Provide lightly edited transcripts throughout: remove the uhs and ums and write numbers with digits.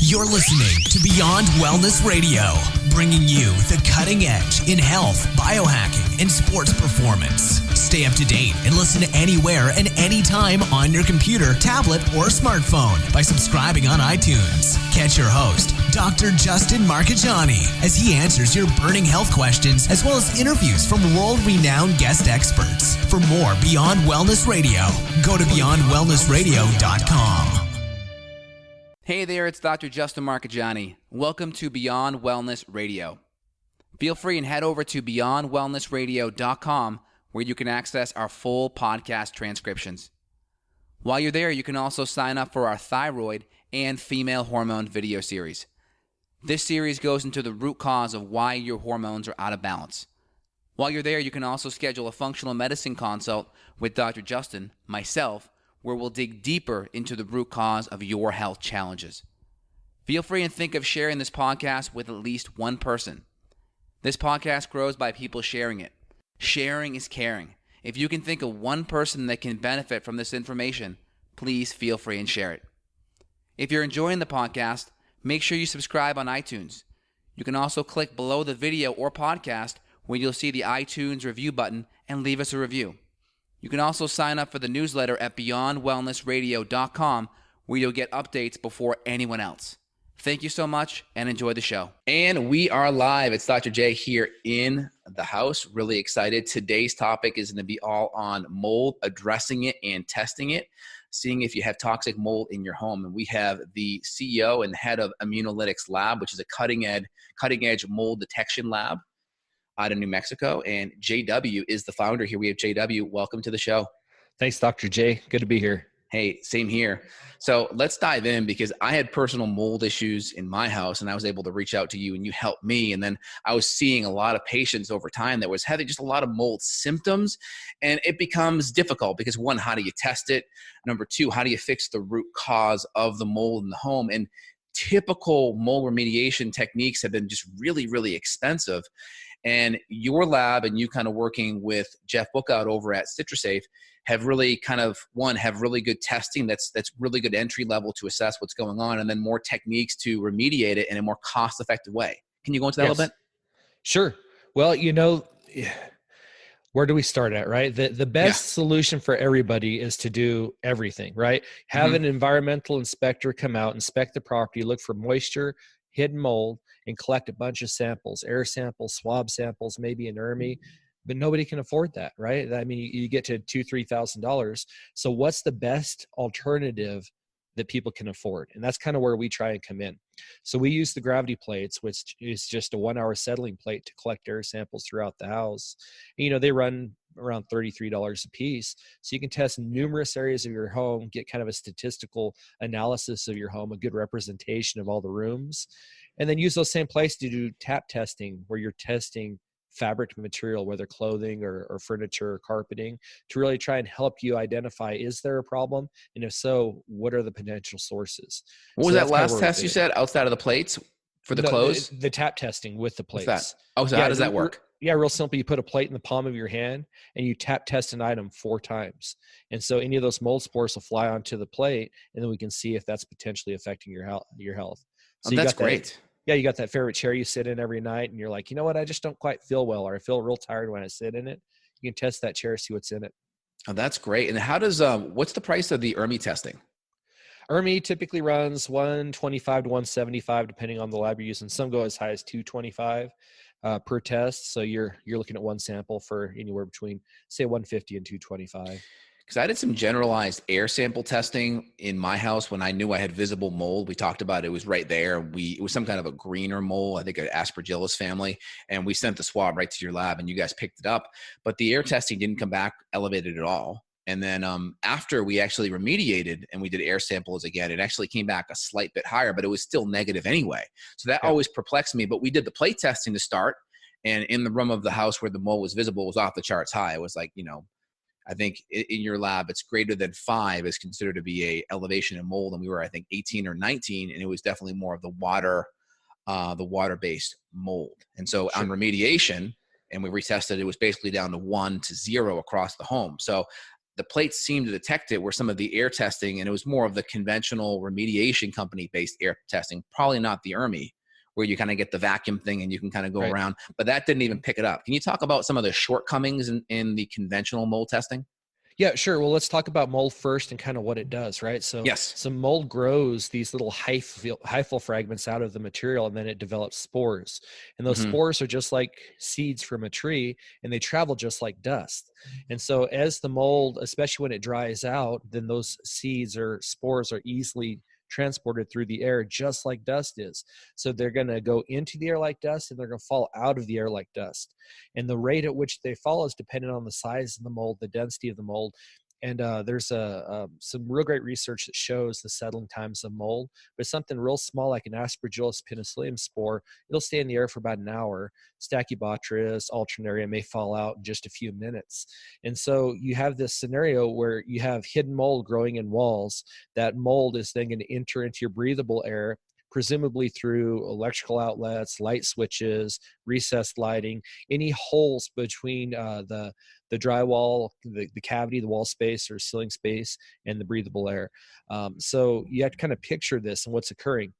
You're listening to Beyond Wellness Radio, bringing you the cutting edge in health, biohacking, and sports performance. Stay up to date and listen anywhere and anytime on your computer, tablet, or smartphone by subscribing on iTunes. Catch your host, Dr. Justin Marcagiani, as he answers your burning health questions as well as interviews from world-renowned guest experts. For more Beyond Wellness Radio, go to beyondwellnessradio.com. Hey there, it's Dr. Justin Marcagiani. Welcome to Beyond Wellness Radio. Feel free and head over to beyondwellnessradio.com where you can access our full podcast transcriptions. While you're there, you can also sign up for our thyroid and female hormone video series. This series goes into the root cause of why your hormones are out of balance. While you're there, you can also schedule a functional medicine consult with Dr. Justin, myself, where we'll dig deeper into the root cause of your health challenges. Feel free and think of sharing this podcast with at least one person. This podcast grows by people sharing it. Sharing is caring. If you can think of one person that can benefit from this information, please feel free and share it. If you're enjoying the podcast, make sure you subscribe on iTunes. You can also click below the video or podcast where you'll see the iTunes review button and leave us a review. You can also sign up for the newsletter at beyondwellnessradio.com where you'll get updates before anyone else. Thank you so much and enjoy the show. And we are live. It's Dr. J here in the house. Really excited. Today's topic is going to be all on mold, addressing it and testing it, seeing if you have toxic mold in your home. And we have the CEO and head of ImmunoLytics Lab, which is a cutting edge mold detection lab out of New Mexico. And JW is the founder here. We have JW. Welcome to the show. Thanks, Dr. J. Good to be here. Hey, same here. So let's dive in because I had personal mold issues in my house and I was able to reach out to you and you helped me. And then I was seeing a lot of patients over time that was having just a lot of mold symptoms, and it becomes difficult because one, how do you test it? Number two, how do you fix the root cause of the mold in the home? And typical mold remediation techniques have been just really, really expensive. And your lab and you kind of working with Jeff Bookout over at CitraSafe have really kind of, one, have really good testing that's really good entry level to assess what's going on, and then more techniques to remediate it in a more cost-effective way. Can you go into that a little bit? Sure. Well, where do we start at, right? The best solution for everybody is to do everything, right? Have an environmental inspector come out, inspect the property, look for moisture, hidden mold, and collect a bunch of samples, air samples, swab samples, maybe an ERMI, but nobody can afford that, right? I mean, you get to $2,000-$3,000. So what's the best alternative that people can afford? And that's kind of where we try and come in. So we use the gravity plates, which is just a 1-hour settling plate to collect air samples throughout the house. And, they run around $33 a piece. So you can test numerous areas of your home, get kind of a statistical analysis of your home, a good representation of all the rooms, and then use those same plates to do tap testing where you're testing fabric material, whether clothing or furniture or carpeting, to really try and help you identify, is there a problem? And if so, what are the potential sources? What was that last test you said outside of the plates for the clothes? The tap testing with the plates. What's that? Oh, so how does that work? Yeah, real simple. You put a plate in the palm of your hand and you tap test an item 4 times. And so any of those mold spores will fly onto the plate, and then we can see if that's potentially affecting your health. So that's great. Yeah, you got that favorite chair you sit in every night and you're like, you know what, I just don't quite feel well, or I feel real tired when I sit in it. You can test that chair, see what's in it. Oh, that's great. And how does, what's the price of the ERMI testing? ERMI typically runs $125 to $175 depending on the lab you're using. Some go as high as $225 per test. So you're looking at one sample for anywhere between, say, $150 and $225. Because I did some generalized air sample testing in my house when I knew I had visible mold. We talked about it was right there. It was some kind of a greener mold, I think an Aspergillus family, and we sent the swab right to your lab and you guys picked it up. But the air testing didn't come back elevated at all. And then after we actually remediated and we did air samples again, it actually came back a slight bit higher, but it was still negative anyway. So that always perplexed me. But we did the plate testing to start, and in the room of the house where the mold was visible was off the charts high. It was like, I think in your lab, it's greater than 5 is considered to be a elevation in mold. And we were, I think, 18 or 19, and it was definitely more of the water-based mold. And so on remediation, and we retested, it was basically down to 1 to 0 across the home. So the plates seemed to detect it were some of the air testing, and it was more of the conventional remediation company based air testing, probably not the ERMI, where you kind of get the vacuum thing and you can kind of go Right. around, but that didn't even pick it up. Can you talk about some of the shortcomings in the conventional mold testing? Yeah, sure. Well, let's talk about mold first and kind of what it does, right? So, Yes. mold grows these little hyphal fragments out of the material, and then it develops spores. And those Mm-hmm. spores are just like seeds from a tree, and they travel just like dust. And so, as the mold, especially when it dries out, then those seeds or spores are easily transported through the air just like dust is. So they're going to go into the air like dust, and they're going to fall out of the air like dust. And the rate at which they fall is dependent on the size of the mold, the density of the mold. And there's some real great research that shows the settling times of mold. But something real small like an Aspergillus penicillium spore, it'll stay in the air for about an hour. Stachybotrys, alternaria may fall out in just a few minutes. And so you have this scenario where you have hidden mold growing in walls. That mold is then going to enter into your breathable air, presumably through electrical outlets, light switches, recessed lighting, any holes between the drywall, the cavity, the wall space or ceiling space, and the breathable air. So you have to kind of picture this and what's occurring.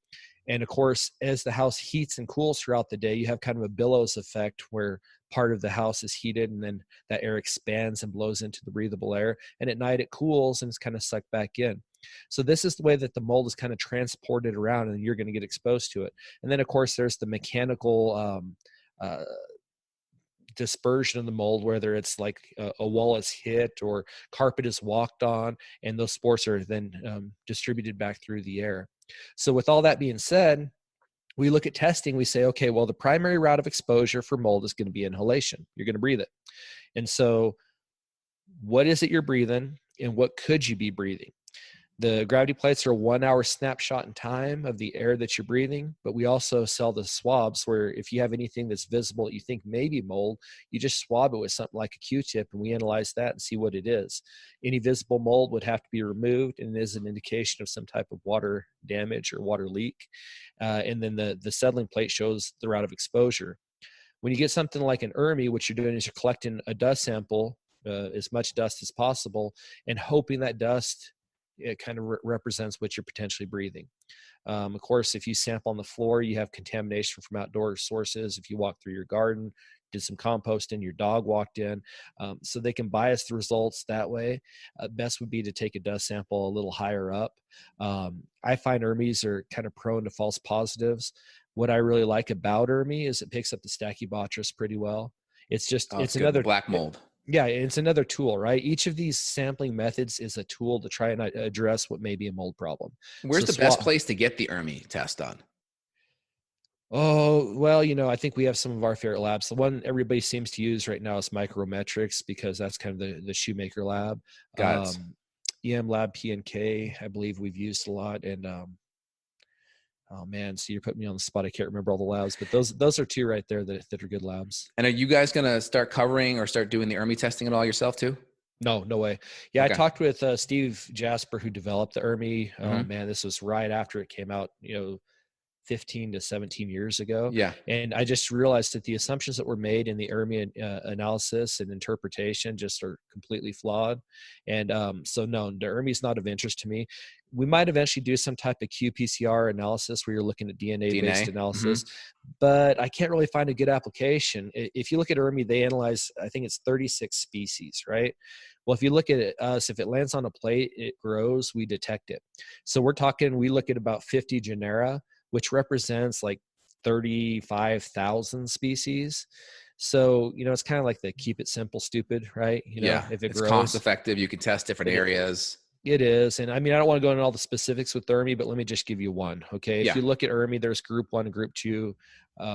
And of course, as the house heats and cools throughout the day, you have kind of a billows effect where part of the house is heated and then that air expands and blows into the breathable air. And at night it cools and it's kind of sucked back in. So this is the way that the mold is kind of transported around, and you're going to get exposed to it. And then of course there's the mechanical dispersion of the mold, whether it's like a wall is hit or carpet is walked on, and those spores are then distributed back through the air. So with all that being said, we look at testing, we say, okay, well, the primary route of exposure for mold is going to be inhalation. You're going to breathe it. And so what is it you're breathing, and what could you be breathing? The gravity plates are a 1 hour snapshot in time of the air that you're breathing, but we also sell the swabs where if you have anything that's visible that you think may be mold, you just swab it with something like a Q-tip, and we analyze that and see what it is. Any visible mold would have to be removed, and is an indication of some type of water damage or water leak. And then the settling plate shows the route of exposure. When you get something like an ERMI, what you're doing is you're collecting a dust sample, as much dust as possible, and hoping that dust, it kind of represents what you're potentially breathing. Of course, if you sample on the floor, you have contamination from outdoor sources. If you walk through your garden, did some composting, your dog walked in, so they can bias the results that way. Best would be to take a dust sample a little higher up. I find ERMIs are kind of prone to false positives. What I really like about ERMI is it picks up the Stachybotrys pretty well. It's just, it's another black mold. Yeah, it's another tool, right? Each of these sampling methods is a tool to try and address what may be a mold problem. Where's the best place to get the ERMI test done? Oh, well, I think we have some of our favorite labs. The one everybody seems to use right now is Micrometrics, because that's kind of the shoemaker lab. Got it. EM Lab P&K, I believe we've used a lot. And oh man, so you're putting me on the spot. I can't remember all the labs, but those are two right there that are good labs. And are you guys going to start covering or start doing the ERMI testing at all yourself too? No way. Yeah, Okay. I talked with Steve Jasper, who developed the ERMI. Oh Mhm. man, this was right after it came out, 15 to 17 years ago. Yeah. And I just realized that the assumptions that were made in the ERMI analysis and interpretation just are completely flawed. And so no, the ERMI is not of interest to me. We might eventually do some type of qPCR analysis where you're looking at DNA-based analysis, but I can't really find a good application. If you look at ERMI, they analyze, I think it's 36 species, right? Well, if you look at us, if it lands on a plate, it grows, we detect it. So we look at about 50 genera, which represents like 35,000 species. So, it's kind of like the keep it simple, stupid, right? If it it's grows, cost effective. You can test different areas. It is. And I mean, I don't want to go into all the specifics with ERMI, but let me just give you one. Okay. Yeah. If you look at ERMI, there's group 1 and group 2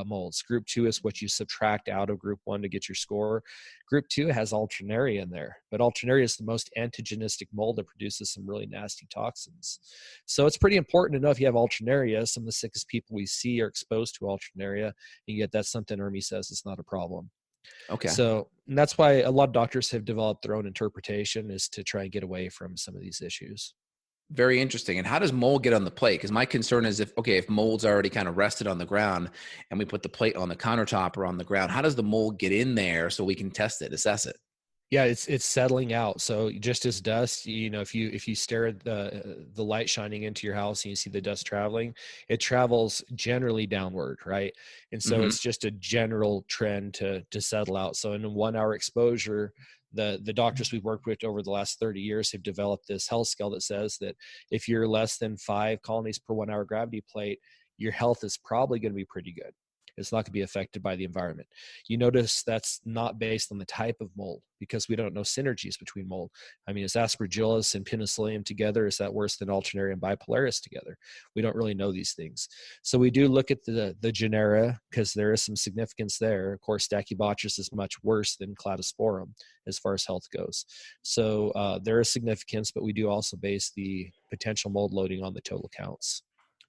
molds. Group 2 is what you subtract out of group 1 to get your score. Group 2 has alternaria in there, but alternaria is the most antigenistic mold that produces some really nasty toxins. So it's pretty important to know if you have alternaria. Some of the sickest people we see are exposed to alternaria, and yet that's something ERMI says it's not a problem. Okay. So that's why a lot of doctors have developed their own interpretation, is to try and get away from some of these issues. Very interesting. And how does mold get on the plate? Because my concern is if mold's already kind of rested on the ground and we put the plate on the countertop or on the ground, how does the mold get in there so we can test it, assess it? Yeah, it's settling out. So just as dust, if you stare at the light shining into your house and you see the dust traveling, it travels generally downward, right? And so Hmm. it's just a general trend to settle out. So in a 1 hour exposure, the doctors we've worked with over the last 30 years have developed this health scale that says that if you're less than 5 colonies per 1 hour gravity plate, your health is probably going to be pretty good. It's not going to be affected by the environment. You notice that's not based on the type of mold because we don't know synergies between mold. I mean, is aspergillus and penicillium together? Is that worse than Alternaria and bipolaris together? We don't really know these things. So we do look at the genera because there is some significance there. Of course, Stachybotrys is much worse than Cladosporum as far as health goes. So there is significance, but we do also base the potential mold loading on the total counts.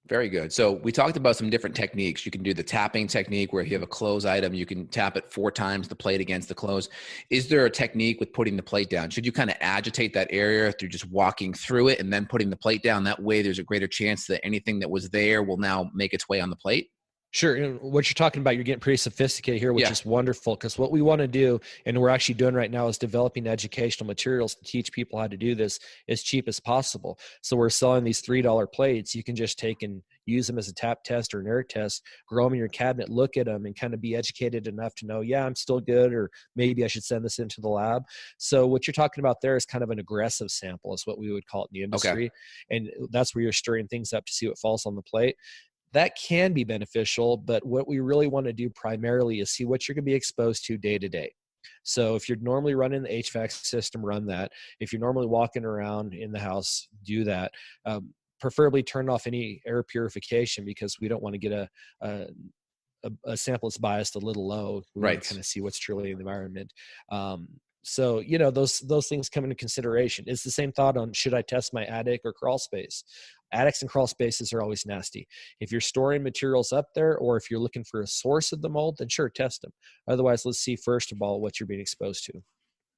Very good. So we talked about some different techniques. You can do the tapping technique where if you have a close item, you can tap it 4 times the plate against the close. Is there a technique with putting the plate down? Should you kind of agitate that area through just walking through it and then putting the plate down? That way there's a greater chance that anything that was there will now make its way on the plate? Sure. And what you're talking about, you're getting pretty sophisticated here, which Yeah. is wonderful because what we want to do, and we're actually doing right now, is developing educational materials to teach people how to do this as cheap as possible. So we're selling these $3 plates. You can just take and use them as a tap test or an air test, grow them in your cabinet, look at them and kind of be educated enough to know, yeah, I'm still good, or maybe I should send this into the lab. So what you're talking about there is kind of an aggressive sample is what we would call it in the Okay. industry. And that's where you're stirring things up to see what falls on the plate. That can be beneficial, but what we really want to do primarily is see what you're going to be exposed to day to day. So if you're normally running the HVAC system, run that. If you're normally walking around in the house, do that. Preferably turn off any air purification because we don't want to get a sample that's biased a little low. We want Right. to kind of see what's truly in the environment. So those things come into consideration. It's the same thought on should I test my attic or crawl space. Attics and crawl spaces are always nasty. If you're storing materials up there or if you're looking for a source of the mold, then sure, test them. Otherwise, let's see first of all what you're being exposed to.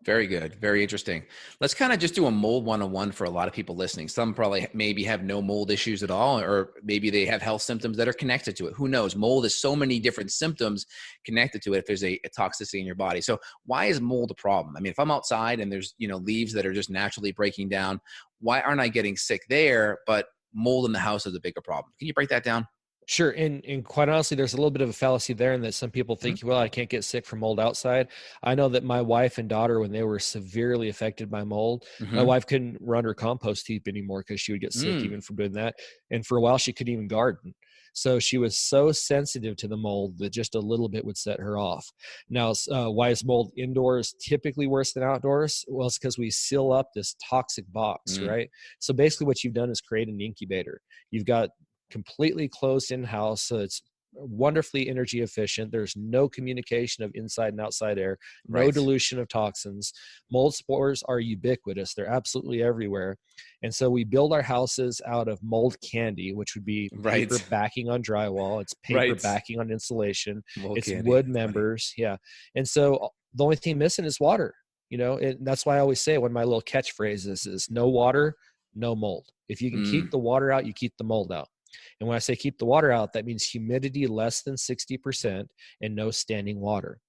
Very good. Very interesting. Let's kind of just do a mold 101 for a lot of people listening. Some probably maybe have no mold issues at all, or maybe they have health symptoms that are connected to it. Who knows? Mold is so many different symptoms connected to it if there's a toxicity in your body. So why is mold a problem? I mean, if I'm outside and there's, leaves that are just naturally breaking down, why aren't I getting sick there, but mold in the house is a bigger problem? Can you break that down? Sure. And quite honestly, there's a little bit of a fallacy there in that some people think, well, I can't get sick from mold outside. I know that my wife and daughter, when they were severely affected by mold, my wife couldn't run her compost heap anymore because she would get sick even from doing that. And for a while, she couldn't even garden. So she was so sensitive to the mold that just a little bit would set her off. Now, why is mold indoors typically worse than outdoors? Well, it's because we seal up this toxic box, right? So basically what you've done is create an incubator. You've got completely closed in-house, so it's wonderfully energy efficient. There's no communication of inside and outside air, no dilution of toxins. Mold spores are ubiquitous. They're absolutely everywhere. And so we build our houses out of mold candy, which would be paper backing on drywall. It's paper backing on insulation. Mold it's candy. Wood members. Yeah. And so the only thing missing is water, and that's why I always say one of my little catchphrases is no water, no mold. If you can keep the water out, you keep the mold out. And when I say keep the water out, that means humidity less than 60% and no standing water.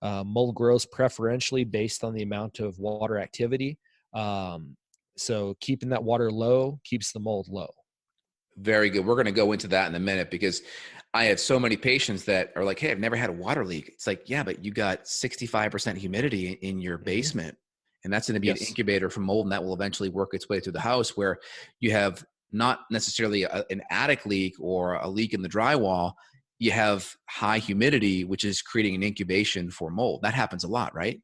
Mold grows preferentially based on the amount of water activity. So keeping that water low keeps the mold low. Very good. We're going to go into that in a minute because I have so many patients that are like, hey, I've never had a water leak. It's like, yeah, but you got 65% humidity in your basement. And that's going to be an incubator for mold, and that will eventually work its way through the house where you have not necessarily an attic leak or a leak in the drywall. You have high humidity, which is creating an incubation for mold. That happens a lot, right?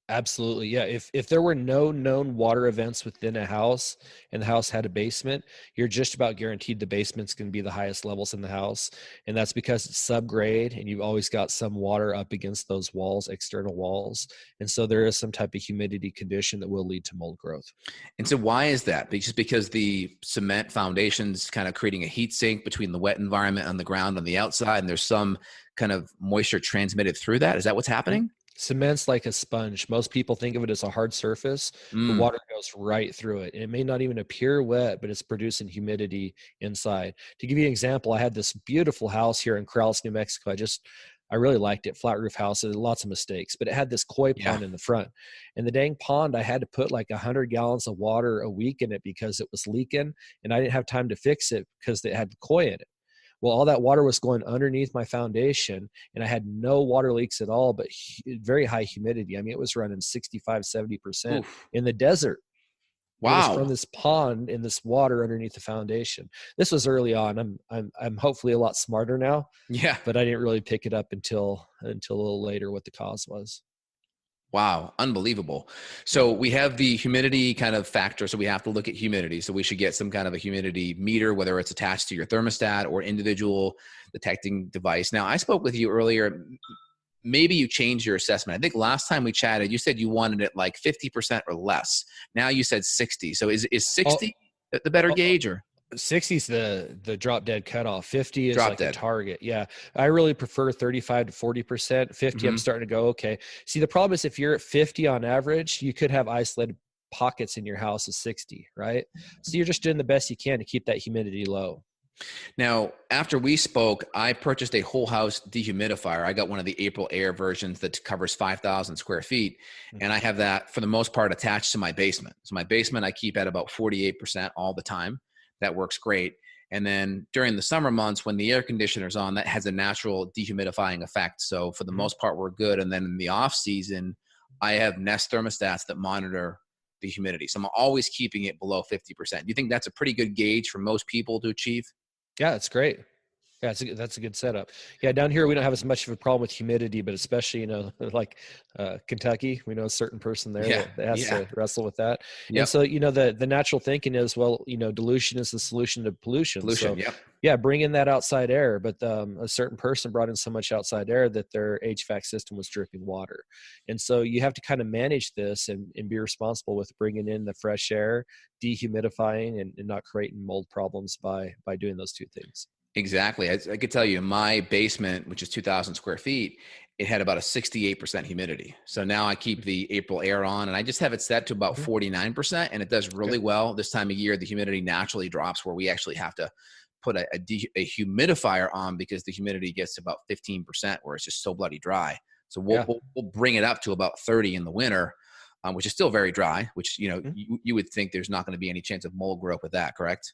Absolutely. Yeah. If there were no known water events within a house and the house had a basement, you're just about guaranteed the basement's going to be the highest levels in the house. And that's because it's subgrade and you've always got some water up against those walls, external walls. And so there is some type of humidity condition that will lead to mold growth. And so why is that? Just because the cement foundation's kind of creating a heat sink between the wet environment on the ground on the outside, and there's some kind of moisture transmitted through that? Is that what's happening? Cement's like a sponge. Most people think of it as a hard surface. The water goes right through it. And it may not even appear wet, but it's producing humidity inside. To give you an example, I had this beautiful house here in Corrales, New Mexico. I just I really liked it. Flat roof house, lots of mistakes, but it had this koi pond in the front. And the dang pond, I had to put like 100 gallons of water a week in it because it was leaking, and I didn't have time to fix it because it had koi in it. Well, all that water was going underneath my foundation, and I had no water leaks at all, but very high humidity. I mean, it was running 65, 70% in the desert. Wow. It was from this pond in this water underneath the foundation. This was early on. I'm hopefully a lot smarter now. Yeah. But I didn't really pick it up until a little later what the cause was. Wow. Unbelievable. So we have the humidity kind of factor. So we have to look at humidity. So we should get some kind of a humidity meter, whether it's attached to your thermostat or individual detecting device. Now, I spoke with you earlier. Maybe you changed your assessment. I think last time we chatted, you said you wanted it like 50% or less. Now you said 60. So is 60 the better gauge, or? 60 is the drop dead cutoff. 50 is drop like dead. a target. Yeah. I really prefer 35 to 40%. 50, I'm starting to go, okay. See, the problem is if you're at 50 on average, you could have isolated pockets in your house of 60, right? So you're just doing the best you can to keep that humidity low. Now, after we spoke, I purchased a whole house dehumidifier. I got one of the April Air versions that covers 5,000 square feet. And I have that for the most part attached to my basement. So my basement, I keep at about 48% all the time. That works great. And then during the summer months when the air conditioner's on, that has a natural dehumidifying effect. So for the most part, we're good. And then in the off season, I have Nest thermostats that monitor the humidity. So I'm always keeping it below 50%. Do you think that's a pretty good gauge for most people to achieve? Yeah, it's great. Yeah, that's a good setup. Yeah, down here we don't have as much of a problem with humidity, but especially, like Kentucky, we know a certain person there that has to wrestle with that. Yep. And so, the natural thinking is, well, dilution is the solution to pollution. So, yeah, bring in that outside air. But a certain person brought in so much outside air that their HVAC system was dripping water. And so you have to kind of manage this and be responsible with bringing in the fresh air, dehumidifying, and not creating mold problems by doing those two things. Exactly. I could tell you in my basement, which is 2,000 square feet, it had about a 68% humidity. So now I keep the April Air on, and I just have it set to about 49%, and it does really well. This time of year, the humidity naturally drops where we actually have to put a humidifier on because the humidity gets to about 15% where it's just so bloody dry. So we'll bring it up to about 30 in the winter, which is still very dry, which, you would think there's not going to be any chance of mold growth with that, correct?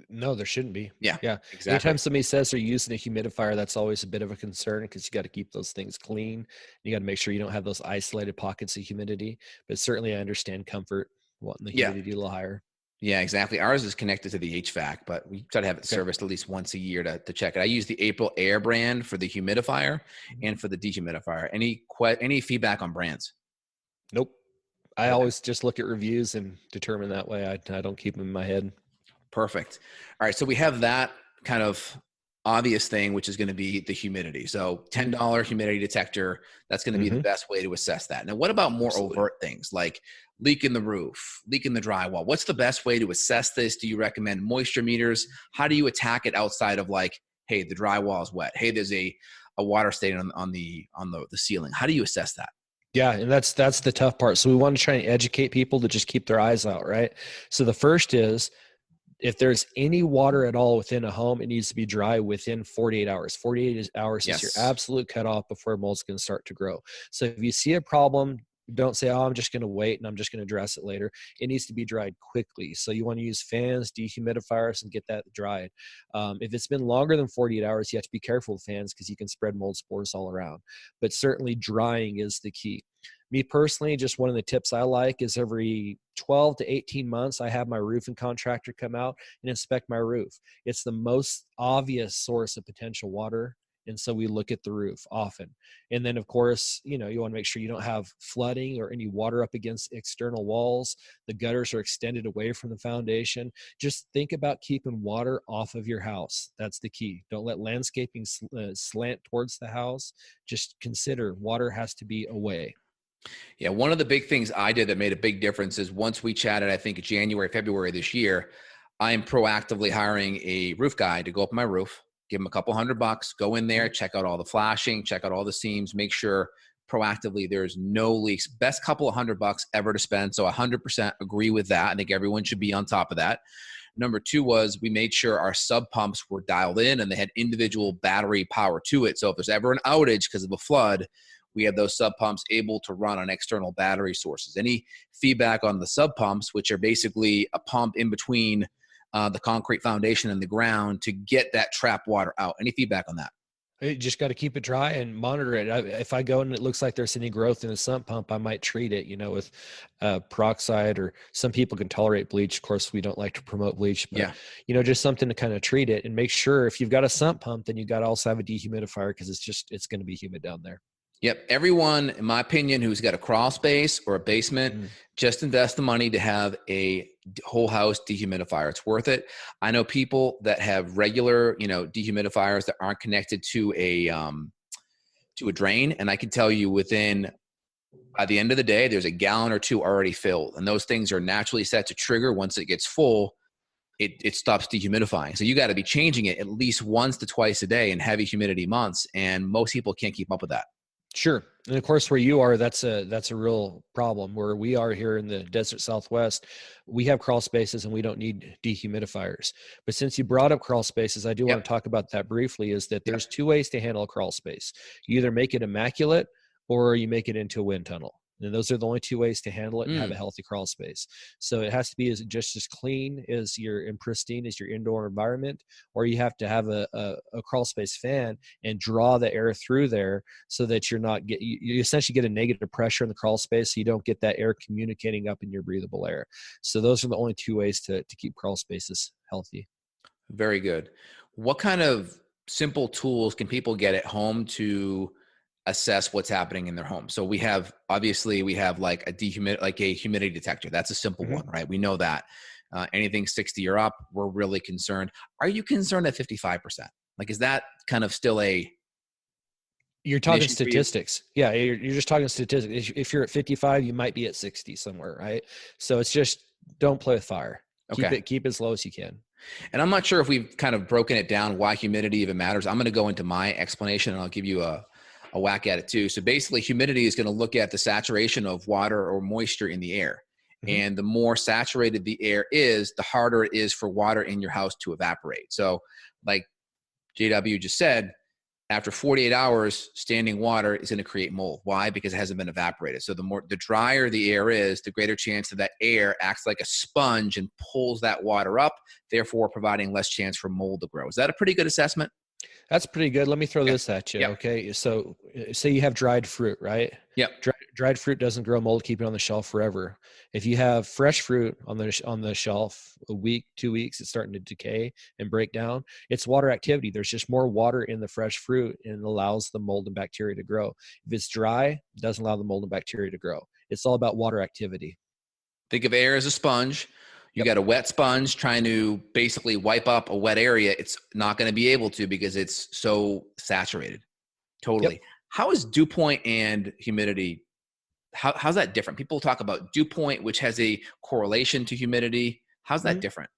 No, there shouldn't be. Yeah, exactly. Anytime somebody says they're using a humidifier, that's always a bit of a concern because you got to keep those things clean. You got to make sure you don't have those isolated pockets of humidity. But certainly I understand comfort, wanting the humidity a little higher. Yeah, exactly. Ours is connected to the HVAC, but we try to have it serviced at least once a year to check it. I use the April Air brand for the humidifier and for the dehumidifier. Any feedback on brands? Nope. I always just look at reviews and determine that way. I don't keep them in my head. Perfect. All right. So we have that kind of obvious thing, which is going to be the humidity. So $10 humidity detector, that's going to be the best way to assess that. Now, what about more overt things like leak in the roof, leak in the drywall? What's the best way to assess this? Do you recommend moisture meters? How do you attack it outside of like, hey, the drywall is wet. Hey, there's a water stain on the ceiling. How do you assess that? Yeah. And that's the tough part. So we want to try and educate people to just keep their eyes out, right? So the first is, if there's any water at all within a home, it needs to be dry within 48 hours. 48 hours is your absolute cutoff before mold's going to start to grow. So if you see a problem, don't say, I'm just going to wait and I'm just going to address it later. It needs to be dried quickly. So you want to use fans, dehumidifiers, and get that dried. If it's been longer than 48 hours, you have to be careful with fans because you can spread mold spores all around. But certainly drying is the key. Me personally, just one of the tips I like is every 12 to 18 months, I have my roofing contractor come out and inspect my roof. It's the most obvious source of potential water. And so we look at the roof often. And then, of course, you want to make sure you don't have flooding or any water up against external walls. The gutters are extended away from the foundation. Just think about keeping water off of your house. That's the key. Don't let landscaping slant towards the house. Just consider water has to be away. Yeah, one of the big things I did that made a big difference is once we chatted, I think January, February this year, I am proactively hiring a roof guy to go up my roof, give him a couple $100, go in there, check out all the flashing, check out all the seams, make sure proactively there's no leaks. Best couple of $100 ever to spend. So 100% agree with that. I think everyone should be on top of that. Number two was we made sure our sub pumps were dialed in and they had individual battery power to it. So if there's ever an outage because of a flood, we have those sub pumps able to run on external battery sources. Any feedback on the sub pumps, which are basically a pump in between the concrete foundation and the ground to get that trapped water out? Any feedback on that? You just got to keep it dry and monitor it. If I go and it looks like there's any growth in a sump pump, I might treat it, with peroxide, or some people can tolerate bleach. Of course, we don't like to promote bleach, but just something to kind of treat it and make sure if you've got a sump pump, then you got to also have a dehumidifier, because it's going to be humid down there. Yep. Everyone, in my opinion, who's got a crawl space or a basement, just invest the money to have a whole house dehumidifier. It's worth it. I know people that have regular, dehumidifiers that aren't connected to a drain. And I can tell you by the end of the day, there's a gallon or two already filled. And those things are naturally set to trigger. Once it gets full, it stops dehumidifying. So you got to be changing it at least once to twice a day in heavy humidity months. And most people can't keep up with that. Sure. And of course, where you are, that's a real problem. Where we are here in the desert Southwest, we have crawl spaces and we don't need dehumidifiers. But since you brought up crawl spaces, I do want to talk about that briefly, is that there's two ways to handle a crawl space. You either make it immaculate or you make it into a wind tunnel. And those are the only two ways to handle it and have a healthy crawl space. So it has to be just as clean as and pristine as your indoor environment, or you have to have a crawl space fan and draw the air through there so that you essentially get a negative pressure in the crawl space, so you don't get that air communicating up in your breathable air. So those are the only two ways to keep crawl spaces healthy. Very good. What kind of simple tools can people get at home to assess what's happening in their home? So we have like a humidity detector. That's a simple one, right? We know that. Anything 60 or up, we're really concerned. Are you concerned at 55%? Like, is that kind of still you're talking statistics? Yeah, you're just talking statistics. If you're at 55, you might be at 60 somewhere, right? So it's just, don't play with fire. Keep it as low as you can. And I'm not sure if we've kind of broken it down why humidity even matters. I'm going to go into my explanation and I'll give you a whack at it too. So basically, humidity is going to look at the saturation of water or moisture in the air. And the more saturated the air is, the harder it is for water in your house to evaporate. So like JW just said, after 48 hours, standing water is going to create mold. Why? Because it hasn't been evaporated. So the drier the air is, the greater chance that air acts like a sponge and pulls that water up, therefore providing less chance for mold to grow. Is that a pretty good assessment? That's pretty good. Let me throw this at you. Okay. So say you have dried fruit, right? Yep. Dried fruit doesn't grow mold, keep it on the shelf forever. If you have fresh fruit on the shelf, a week, 2 weeks, it's starting to decay and break down. It's water activity. There's just more water in the fresh fruit and it allows the mold and bacteria to grow. If it's dry, it doesn't allow the mold and bacteria to grow. It's all about water activity. Think of air as a sponge. You got a wet sponge trying to basically wipe up a wet area. It's not going to be able to because it's so saturated. Totally. Yep. How is dew point and humidity? How's that different? People talk about dew point, which has a correlation to humidity. How's that different?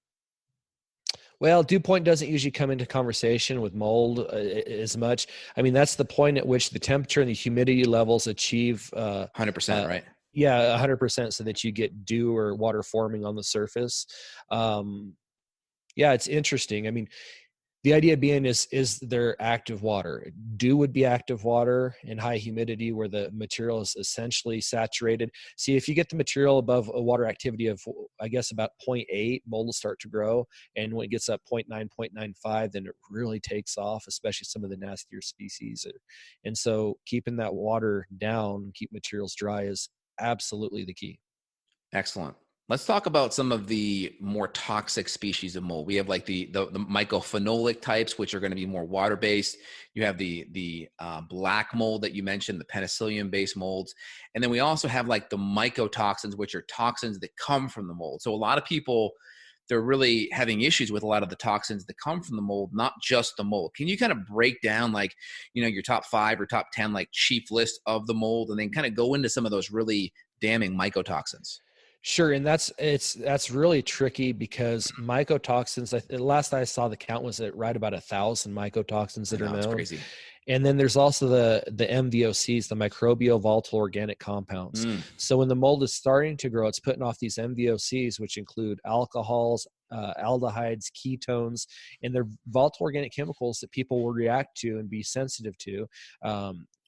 Well, dew point doesn't usually come into conversation with mold as much. I mean, that's the point at which the temperature and the humidity levels achieve 100%, right? Yeah, 100%, so that you get dew or water forming on the surface. Yeah, it's interesting. I mean, the idea being is there active water. Dew would be active water in high humidity where the material is essentially saturated. See, if you get the material above a water activity of, I guess, about 0.8, mold will start to grow. And when it gets up 0.9, 0.95, then it really takes off, especially some of the nastier species. And so keeping that water down, keep materials dry is absolutely the key. Excellent. Let's talk about some of the more toxic species of mold. We have like the mycophenolic types, which are going to be more water-based. You have the black mold that you mentioned, the penicillium-based molds. And then we also have like the mycotoxins, which are toxins that come from the mold. So a lot of people, they're really having issues with a lot of the toxins that come from the mold, not just the mold. Can you kind of break down like, your top 5 or top 10 like chief list of the mold, and then kind of go into some of those really damning mycotoxins? Sure, and that's really tricky because mycotoxins. Last I saw, the count was at right about 1,000 mycotoxins I that are know, it's known. crazy. And then there's also the MVOCs, the microbial volatile organic compounds. Mm. So when the mold is starting to grow, it's putting off these MVOCs, which include alcohols, aldehydes, ketones, and they're volatile organic chemicals that people will react to and be sensitive to.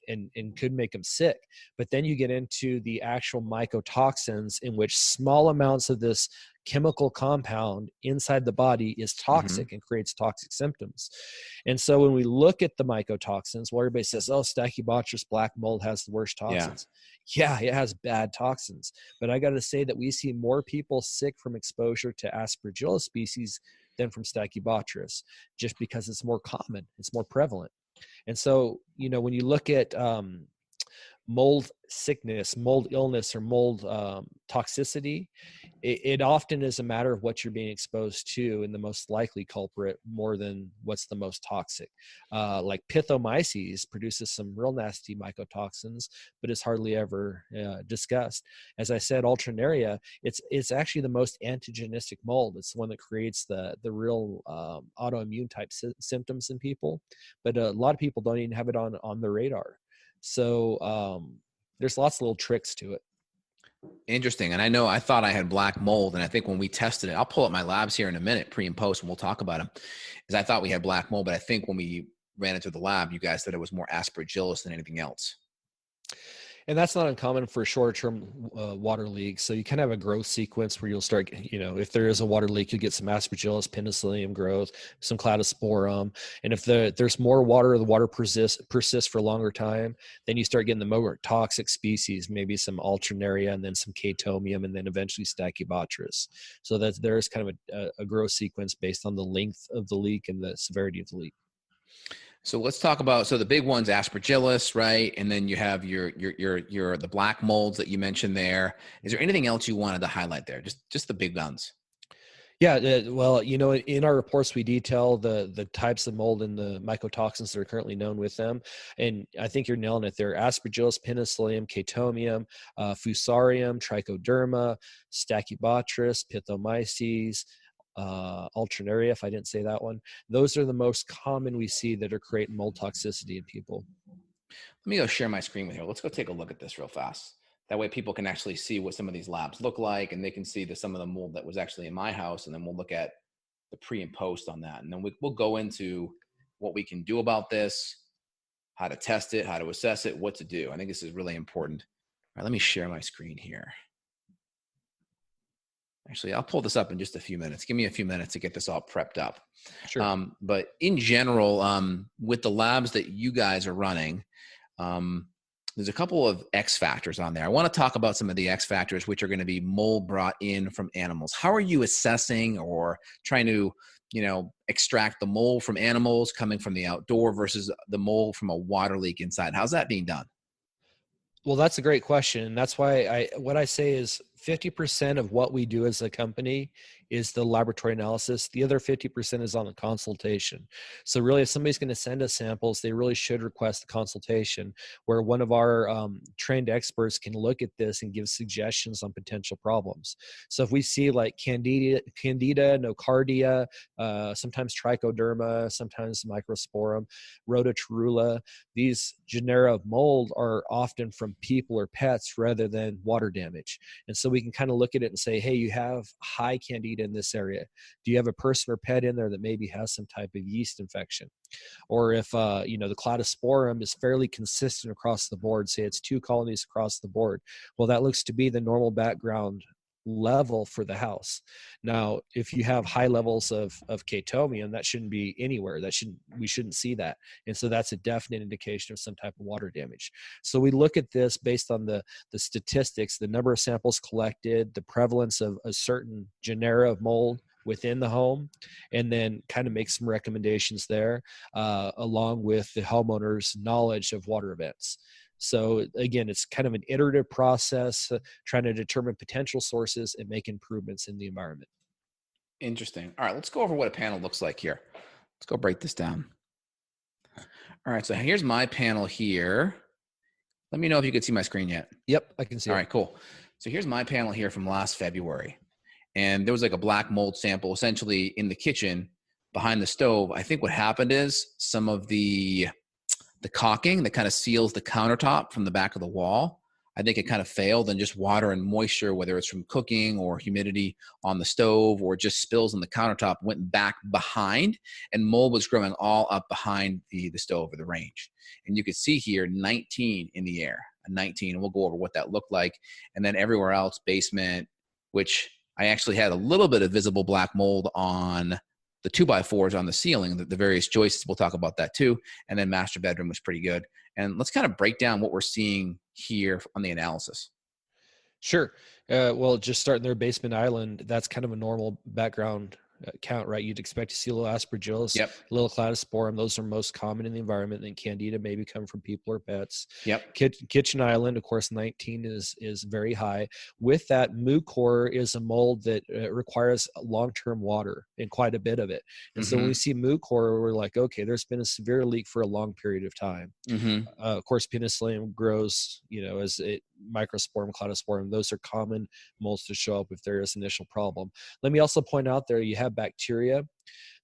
And could make them sick. But then you get into the actual mycotoxins, in which small amounts of this chemical compound inside the body is Mm-hmm. toxic and creates toxic symptoms. And so when we look at the mycotoxins, well, everybody says, oh, Stachybotrys black mold has the worst Yeah. toxins. Yeah, it has bad toxins. But I got to say that we see more people sick from exposure to Aspergillus species than from Stachybotrys, just because it's more common, it's more prevalent. And so, when you look at mold sickness, mold illness, or mold toxicity, it often is a matter of what you're being exposed to, and the most likely culprit more than what's the most toxic. Like Pithomyces produces some real nasty mycotoxins, but it's hardly ever discussed. As I said, Alternaria, it's actually the most antigenistic mold. It's the one that creates the real autoimmune type symptoms in people, but a lot of people don't even have it on their radar. So there's lots of little tricks to it. Interesting. And I thought I had black mold. And I think when we tested it, I'll pull up my labs here in a minute, pre and post, and we'll talk about them. Is I thought we had black mold, but I think when we ran into the lab, you guys said it was more Aspergillus than anything else. And that's not uncommon for short-term water leaks. So you kind of have a growth sequence where you'll start, if there is a water leak, you get some Aspergillus, Penicillium growth, some Cladosporum. And if there's more water, the water persists for a longer time, then you start getting the more toxic species, maybe some Alternaria, and then some Chaetomium, and then eventually Stachybotrys. So there's kind of a growth sequence based on the length of the leak and the severity of the leak. So let's talk about, the big one's Aspergillus, right? And then you have the black molds that you mentioned there. Is there anything else you wanted to highlight there? Just the big guns. Yeah, well, in our reports, we detail the types of mold and the mycotoxins that are currently known with them. And I think you're nailing it there. Aspergillus, Penicillium, Chaetomium, Fusarium, Trichoderma, Stachybotrys, Pithomyces, Alternaria, if I didn't say that one. Those are the most common we see that are creating mold toxicity in people. Let me go share my screen with you. Let's go take a look at this real fast. That way people can actually see what some of these labs look like, and they can see some of the mold that was actually in my house, and then we'll look at the pre and post on that. And then we'll go into what we can do about this, how to test it, how to assess it, what to do. I think this is really important. All right, let me share my screen here. Actually, I'll pull this up in just a few minutes. Give me a few minutes to get this all prepped up. Sure. But in general, with the labs that you guys are running, there's a couple of X factors on there. I want to talk about some of the X factors, which are going to be mold brought in from animals. How are you assessing or trying to, extract the mold from animals coming from the outdoor versus the mold from a water leak inside? How's that being done? Well, that's a great question. And that's why what I say is 50% of what we do as a company is the laboratory analysis. The other 50% is on the consultation. So really, if somebody's going to send us samples, they really should request a consultation where one of our trained experts can look at this and give suggestions on potential problems. So if we see like Candida, Nocardia, sometimes Trichoderma, sometimes Microsporum, Rhodotorula, these genera of mold are often from people or pets rather than water damage. And so we can kind of look at it and say, hey, you have high Candida in this area. Do you have a person or pet in there that maybe has some type of yeast infection? Or if, the Cladosporum is fairly consistent across the board, say it's 2 colonies across the board, well, that looks to be the normal background level for the house. Now, if you have high levels of Chaetomium, that shouldn't be anywhere. We shouldn't see that. And so that's a definite indication of some type of water damage. So we look at this based on the statistics, the number of samples collected, the prevalence of a certain genera of mold within the home, and then kind of make some recommendations there, along with the homeowner's knowledge of water events. So again, it's kind of an iterative process, trying to determine potential sources and make improvements in the environment. Interesting. All right, let's go over what a panel looks like here. Let's go break this down. All right, so here's my panel here. Let me know if you can see my screen yet. Yep, I can see it. All right, cool. So here's my panel here from last February. And there was like a black mold sample essentially in the kitchen behind the stove. I think what happened is some of the caulking that kind of seals the countertop from the back of the wall, I think it kind of failed, and just water and moisture, whether it's from cooking or humidity on the stove or just spills on the countertop, went back behind, and mold was growing all up behind the stove or the range. And you could see here 19 in the air, a 19, and we'll go over what that looked like. And then everywhere else, basement, which I actually had a little bit of visible black mold on the 2x4s on the ceiling, the various joists. We'll talk about that too. And then master bedroom was pretty good. And let's kind of break down what we're seeing here on the analysis. Sure. Well, just starting their basement island, that's kind of a normal background count, right? You'd expect to see a little aspergillus, Yep. a little cladosporum. Those are most common in the environment. And candida maybe come from people or pets. Yep. Kitchen island, of course, 19 is very high. With that, mucor is a mold that requires long-term water and quite a bit of it. And so when we see mucor, we're like, okay, there's been a severe leak for a long period of time. Of course, penicillium grows, as it microsporum, cladosporum. Those are common molds to show up if there is initial problem. Let me also point out there, you have bacteria.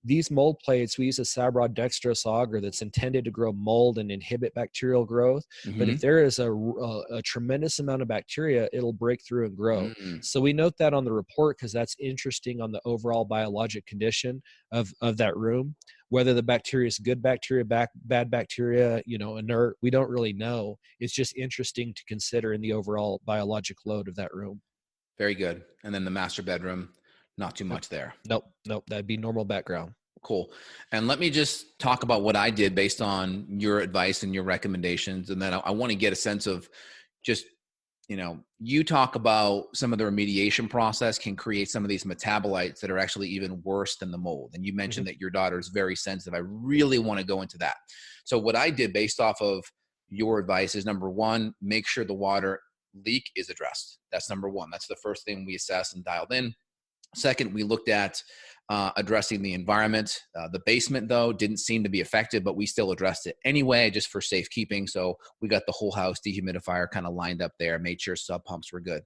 These mold plates, we use a Sabrod dextrose auger that's intended to grow mold and inhibit bacterial growth. But if there is a tremendous amount of bacteria, it'll break through and grow. So we note that on the report because that's interesting on the overall biologic condition of that room. Whether the bacteria is good bacteria, bad bacteria, inert, we don't really know. It's just interesting to consider in the overall biologic load of that room. Very good. And then the master bedroom, not too much there. Nope. That'd be normal background. Cool. And let me just talk about what I did based on your advice and your recommendations. And then I want to get a sense of just, you talk about some of the remediation process can create some of these metabolites that are actually even worse than the mold. And you mentioned that your daughter is very sensitive. I really want to go into that. So what I did based off of your advice is, number one, make sure the water leak is addressed. That's number one. That's the first thing we assessed and dialed in. Second, we looked at addressing the environment. The basement, though, didn't seem to be affected, but we still addressed it anyway, just for safekeeping. So we got the whole house dehumidifier kind of lined up there, made sure sub pumps were good.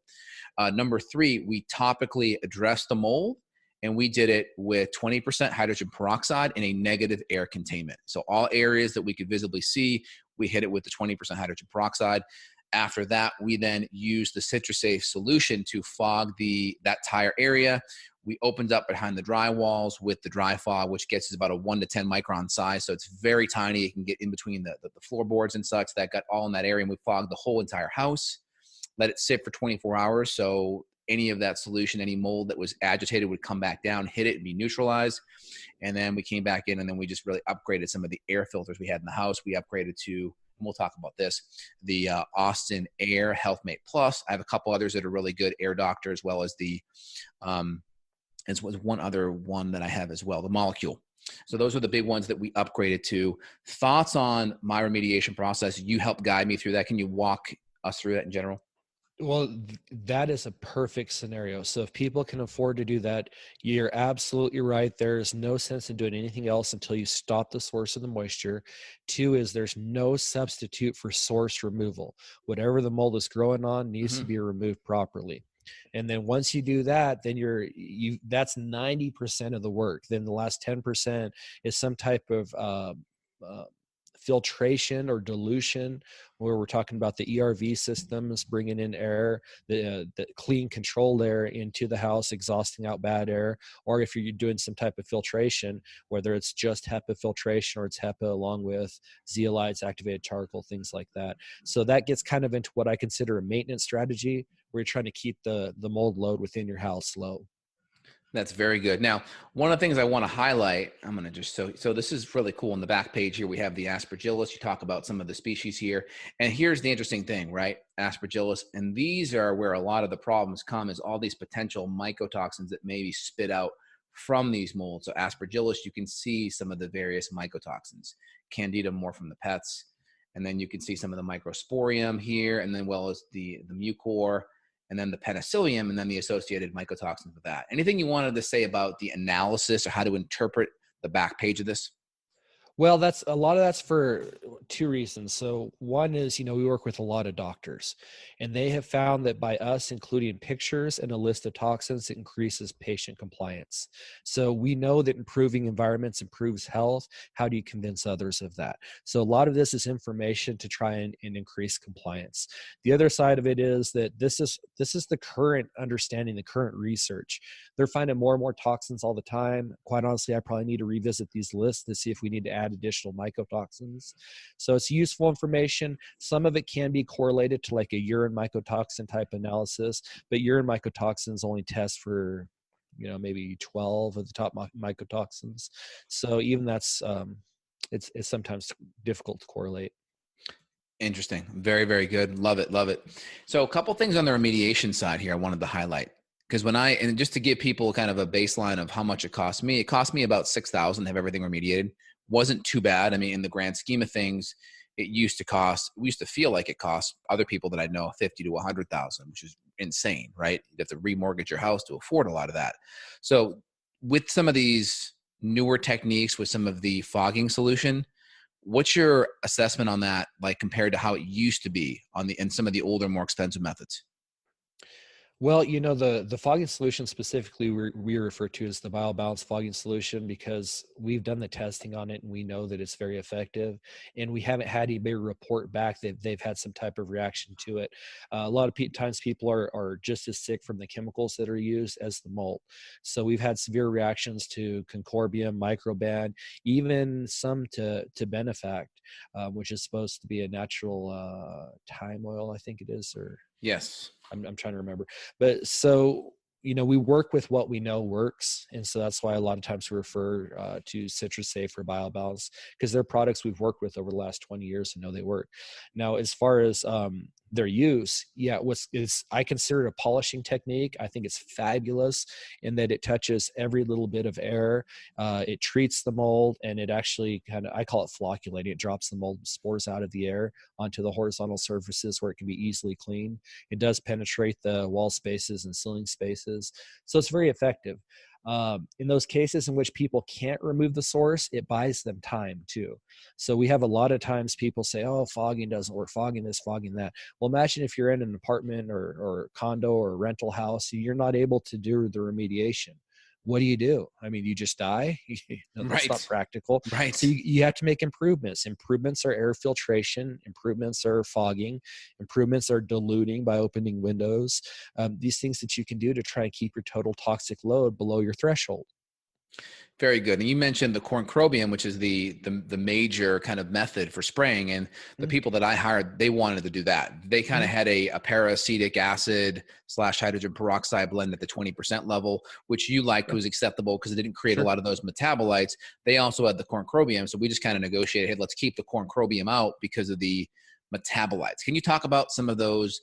Number three, we topically addressed the mold, and we did it with 20% hydrogen peroxide in a negative air containment. So all areas that we could visibly see, we hit it with the 20% hydrogen peroxide. After that, we then used the CitraSafe solution to fog that tire area. We opened up behind the dry walls with the dry fog, which gets us about a 1 to 10 micron size. So it's very tiny. It can get in between the floorboards and such. That got all in that area, and we fogged the whole entire house. Let it sit for 24 hours. So any of that solution, any mold that was agitated would come back down, hit it, and be neutralized. And then we came back in, and then we just really upgraded some of the air filters we had in the house. We upgraded to, and we'll talk about this, the Austin Air HealthMate Plus. I have a couple others that are really good, Air Doctor, as well as the, as was one other one that I have as well, the Molecule. So those are the big ones that we upgraded to. Thoughts on my remediation process? You helped guide me through that. Can you walk us through that in general? Well, that is a perfect scenario. So if people can afford to do that, you're absolutely right. There is no sense in doing anything else until you stop the source of the moisture. Two is there's no substitute for source removal. Whatever the mold is growing on needs to be removed properly. And then once you do that, then that's 90% of the work. Then the last 10% is some type of filtration or dilution, where we're talking about the ERV systems bringing in air, the clean controlled air into the house, exhausting out bad air, or if you're doing some type of filtration, whether it's just HEPA filtration or it's HEPA along with zeolites, activated charcoal, things like that. So that gets kind of into what I consider a maintenance strategy, where you're trying to keep the mold load within your house low. That's very good. Now, one of the things I want to highlight, I'm going to just, so this is really cool. On the back page here, we have the aspergillus. You talk about some of the species here. And here's the interesting thing, right? Aspergillus. And these are where a lot of the problems come, is all these potential mycotoxins that may be spit out from these molds. So aspergillus, you can see some of the various mycotoxins. Candida, more from the pets. And then you can see some of the microsporium here, and then well as the mucor, and then the penicillium, and then the associated mycotoxins with that. Anything you wanted to say about the analysis or how to interpret the back page of this? Well, that's a lot of that's for two reasons. So one is, we work with a lot of doctors, and they have found that by us including pictures and a list of toxins, it increases patient compliance. So we know that improving environments improves health. How do you convince others of that? So a lot of this is information to try and increase compliance. The other side of it is that this is the current understanding, the current research. They're finding more and more toxins all the time. Quite honestly, I probably need to revisit these lists to see if we need to add additional mycotoxins. So it's useful information. Some of it can be correlated to like a urine mycotoxin type analysis, but urine mycotoxins only test for maybe 12 of the top mycotoxins. So even that's it's sometimes difficult to correlate. Interesting. Very, very good. Love it. Love it. So a couple things on the remediation side here I wanted to highlight. Because and just to give people kind of a baseline of how much it cost me about $6,000 to have everything remediated. Wasn't too bad. I mean, in the grand scheme of things, we used to feel like it cost other people that I know 50 to 100,000, which is insane, right? You have to remortgage your house to afford a lot of that. So with some of these newer techniques, with some of the fogging solution, what's your assessment on that, like compared to how it used to be in some of the older, more expensive methods? Well, the fogging solution specifically we refer to as the biobalance fogging solution because we've done the testing on it and we know that it's very effective, and we haven't had anybody report back that they've had some type of reaction to it. A lot of times people are just as sick from the chemicals that are used as the mold. So we've had severe reactions to concorbium, microban, even some to benefact, which is supposed to be a natural thyme oil, I think it is, or Yes. I'm trying to remember. But so, we work with what we know works. And so that's why a lot of times we refer to Citrus Safe or BioBalance, because they're products we've worked with over the last 20 years and know they work. Now, as far as their use, I consider it a polishing technique. I think it's fabulous in that it touches every little bit of air. It treats the mold, and it actually I call it flocculating. It drops the mold spores out of the air onto the horizontal surfaces where it can be easily cleaned. It does penetrate the wall spaces and ceiling spaces. So it's very effective. In those cases in which people can't remove the source, it buys them time too. So we have a lot of times people say, oh, fogging doesn't work, fogging this, fogging that. Well, imagine if you're in an apartment or condo or rental house, you're not able to do the remediation. What do? I mean, you just die? No, that's not practical. Right. So you have to make improvements. Improvements are air filtration. Improvements are fogging. Improvements are diluting by opening windows. These things that you can do to try and keep your total toxic load below your threshold. Very good. And you mentioned the corncrobium, which is the major kind of method for spraying. And the people that I hired, they wanted to do that. They kind of had a paracetic acid / hydrogen peroxide blend at the 20% level, which you liked was acceptable because it didn't create a lot of those metabolites. They also had the corncrobium. So we just kind of negotiated, hey, let's keep the corncrobium out because of the metabolites. Can you talk about some of those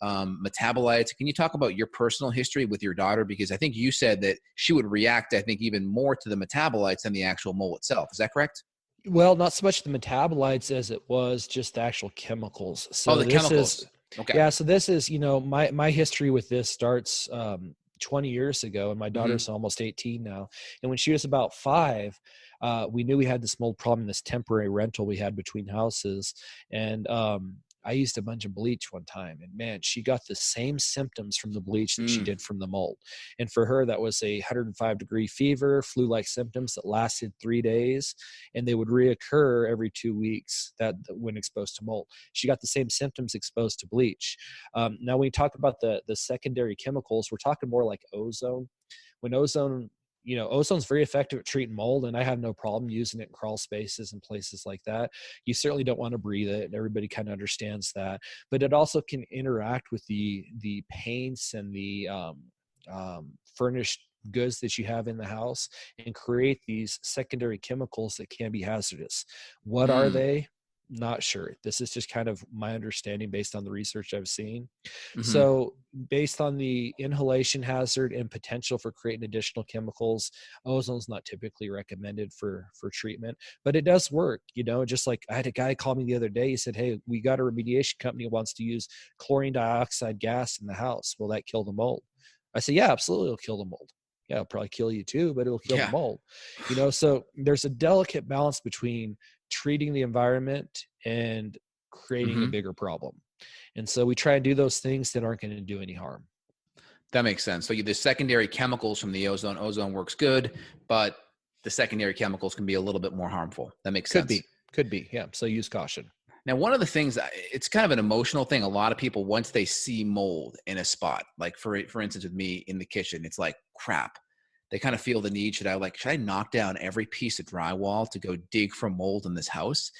metabolites? Can you talk about your personal history with your daughter? Because I think you said that she would react, I think, even more to the metabolites than the actual mold itself. Is that correct? Well, not so much the metabolites as it was just the actual chemicals. So the chemicals. Okay. Yeah. So this is, my history with this starts 20 years ago, and my daughter's almost 18 now. And when she was about 5, we knew we had this mold problem, this temporary rental we had between houses. And I used a bunch of bleach one time, and man, she got the same symptoms from the bleach that she did from the mold. And for her, that was a 105-degree fever, flu-like symptoms that lasted 3 days, and they would reoccur every 2 weeks that when exposed to mold. She got the same symptoms exposed to bleach. Now, when we talk about the secondary chemicals, we're talking more like ozone. When ozone's very effective at treating mold, and I have no problem using it in crawl spaces and places like that. You certainly don't want to breathe it, and everybody kind of understands that. But it also can interact with the paints and the furnished goods that you have in the house and create these secondary chemicals that can be hazardous. What are they? Not sure. This is just kind of my understanding based on the research I've seen. So based on the inhalation hazard and potential for creating additional chemicals, ozone's not typically recommended for treatment, but it does work. Just like I had a guy call me the other day. He said, hey, we got a remediation company who wants to use chlorine dioxide gas in the house. Will that kill the mold? I said, yeah, absolutely. It'll kill the mold. Yeah, it'll probably kill you too, but it'll kill the Yeah. mold. So there's a delicate balance between treating the environment and creating a Hmm. bigger problem. And so we try and do those things that aren't going to do any harm. That makes sense. So the secondary chemicals from the ozone works good, but the secondary chemicals can be a little bit more harmful. That makes sense. Could be. Yeah. So use caution. Now, one of the things, it's kind of an emotional thing. A lot of people, once they see mold in a spot, like for instance, with me in the kitchen, it's like, crap. They kind of feel the need. Should I knock down every piece of drywall to go dig for mold in this house?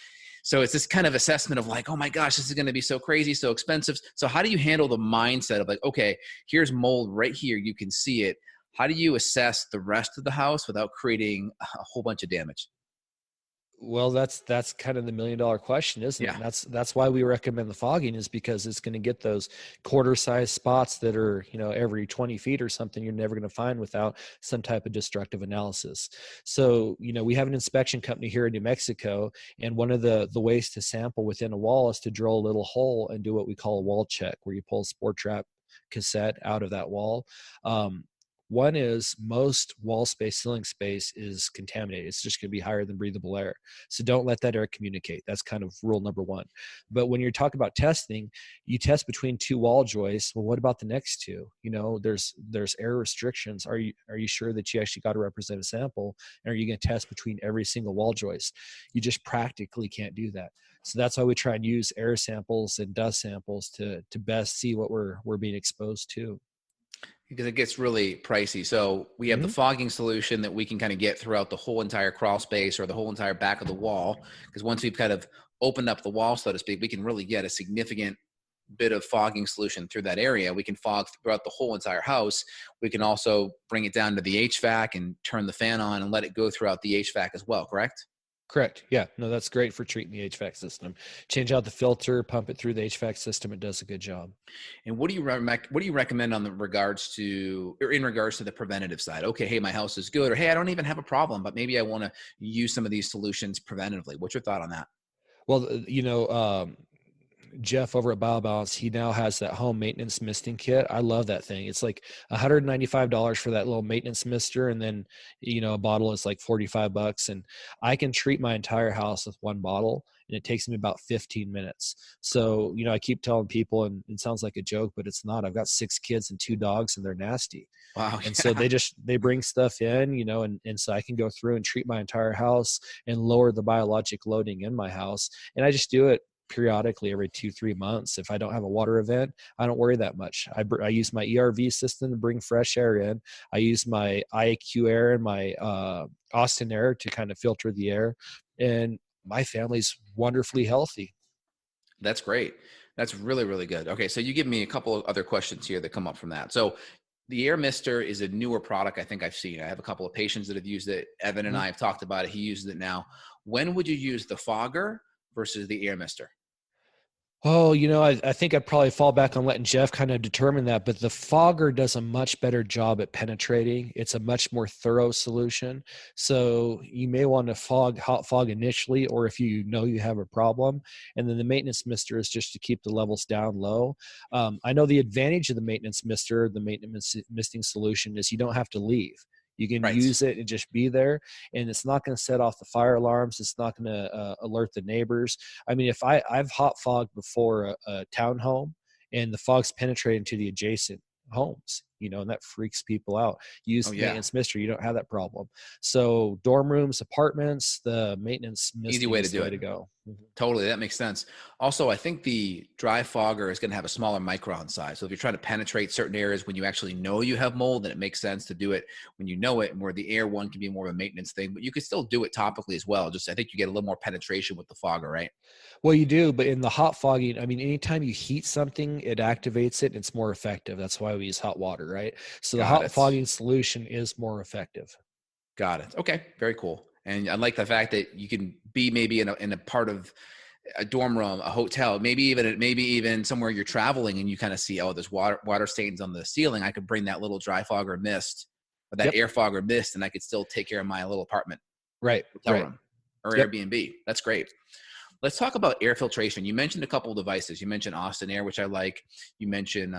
So it's this kind of assessment of like, oh my gosh, this is going to be so crazy, so expensive. So how do you handle the mindset of like, okay, here's mold right here. You can see it. How do you assess the rest of the house without creating a whole bunch of damage? Well, that's kind of the $1 million question, isn't it? Yeah. And that's why we recommend the fogging, is because it's going to get those quarter-sized spots that are, every 20 feet or something, you're never going to find without some type of destructive analysis. So, we have an inspection company here in New Mexico, and one of the ways to sample within a wall is to drill a little hole and do what we call a wall check, where you pull a spore trap cassette out of that wall. One is most wall space, ceiling space is contaminated. It's just going to be higher than breathable air. So don't let that air communicate. That's kind of rule number one. But when you're talking about testing, you test between two wall joists. Well, what about the next two? There's air restrictions. Are you sure that you actually got a representative sample? And are you going to test between every single wall joist? You just practically can't do that. So that's why we try and use air samples and dust samples to best see what we're being exposed to. Because it gets really pricey. So we have the fogging solution that we can kind of get throughout the whole entire crawl space or the whole entire back of the wall. Because once we've kind of opened up the wall, so to speak, we can really get a significant bit of fogging solution through that area. We can fog throughout the whole entire house. We can also bring it down to the HVAC and turn the fan on and let it go throughout the HVAC as well, correct? Correct. Yeah. No, that's great for treating the HVAC system. Change out the filter, pump it through the HVAC system. It does a good job. And what do you recommend in regards to the preventative side? Okay, hey, my house is good, or hey, I don't even have a problem, but maybe I want to use some of these solutions preventatively. What's your thought on that? Well, Jeff over at BioBalance, he now has that home maintenance misting kit. I love that thing. It's like $195 for that little maintenance mister. And then, a bottle is like $45. And I can treat my entire house with one bottle, and it takes me about 15 minutes. So, I keep telling people, and it sounds like a joke, but it's not. I've got 6 kids and 2 dogs, and they're nasty. Wow. And so they bring stuff in, and so I can go through and treat my entire house and lower the biologic loading in my house. And I just do it periodically every 2-3 months. If I don't have a water event, I don't worry that much. I use my ERV system to bring fresh air in. I use my IAQ air and my Austin air to kind of filter the air. And my family's wonderfully healthy. That's great. That's really, really good. Okay, so you give me a couple of other questions here that come up from that. So the Air Mister is a newer product I think I've seen. I have a couple of patients that have used it. Evan and I have talked about it. He uses it now. When would you use the fogger versus the Air Mister? Oh, I think I'd probably fall back on letting Jeff kind of determine that, but the fogger does a much better job at penetrating. It's a much more thorough solution. So you may want to hot fog initially, or if you have a problem. And then the maintenance mister is just to keep the levels down low. I know the advantage of the maintenance mister, the maintenance misting solution, is you don't have to leave. You can use it and just be there, and it's not going to set off the fire alarms. It's not going to alert the neighbors. I mean, if I've hot fogged before a townhome, and the fog's penetrating to the adjacent homes, and that freaks people out. Use the maintenance mister. You don't have that problem. So dorm rooms, apartments, the maintenance mister easy way to is the do way it. to go. Totally, that makes sense. Also, I think the dry fogger is going to have a smaller micron size. So if you're trying to penetrate certain areas when you actually know you have mold, then it makes sense to do it when you know it, and where the air one can be more of a maintenance thing. But you can still do it topically as well. Just I think you get a little more penetration with the fogger, right? Well, you do, but in the hot fogging, I mean, anytime you heat something, it activates it, and it's more effective. That's why we use hot water, right? So the hot fogging solution is more effective. Got it. Okay, very cool. And I like the fact that you can be maybe in a part of a dorm room, a hotel, maybe even somewhere you're traveling, and you kind of see, oh, there's water stains on the ceiling. I could bring that little dry fogger mist or that air fogger mist, and I could still take care of my little apartment, right? hotel room or Airbnb. That's great. Let's talk about air filtration. You mentioned a couple of devices. You mentioned Austin Air, which I like. You mentioned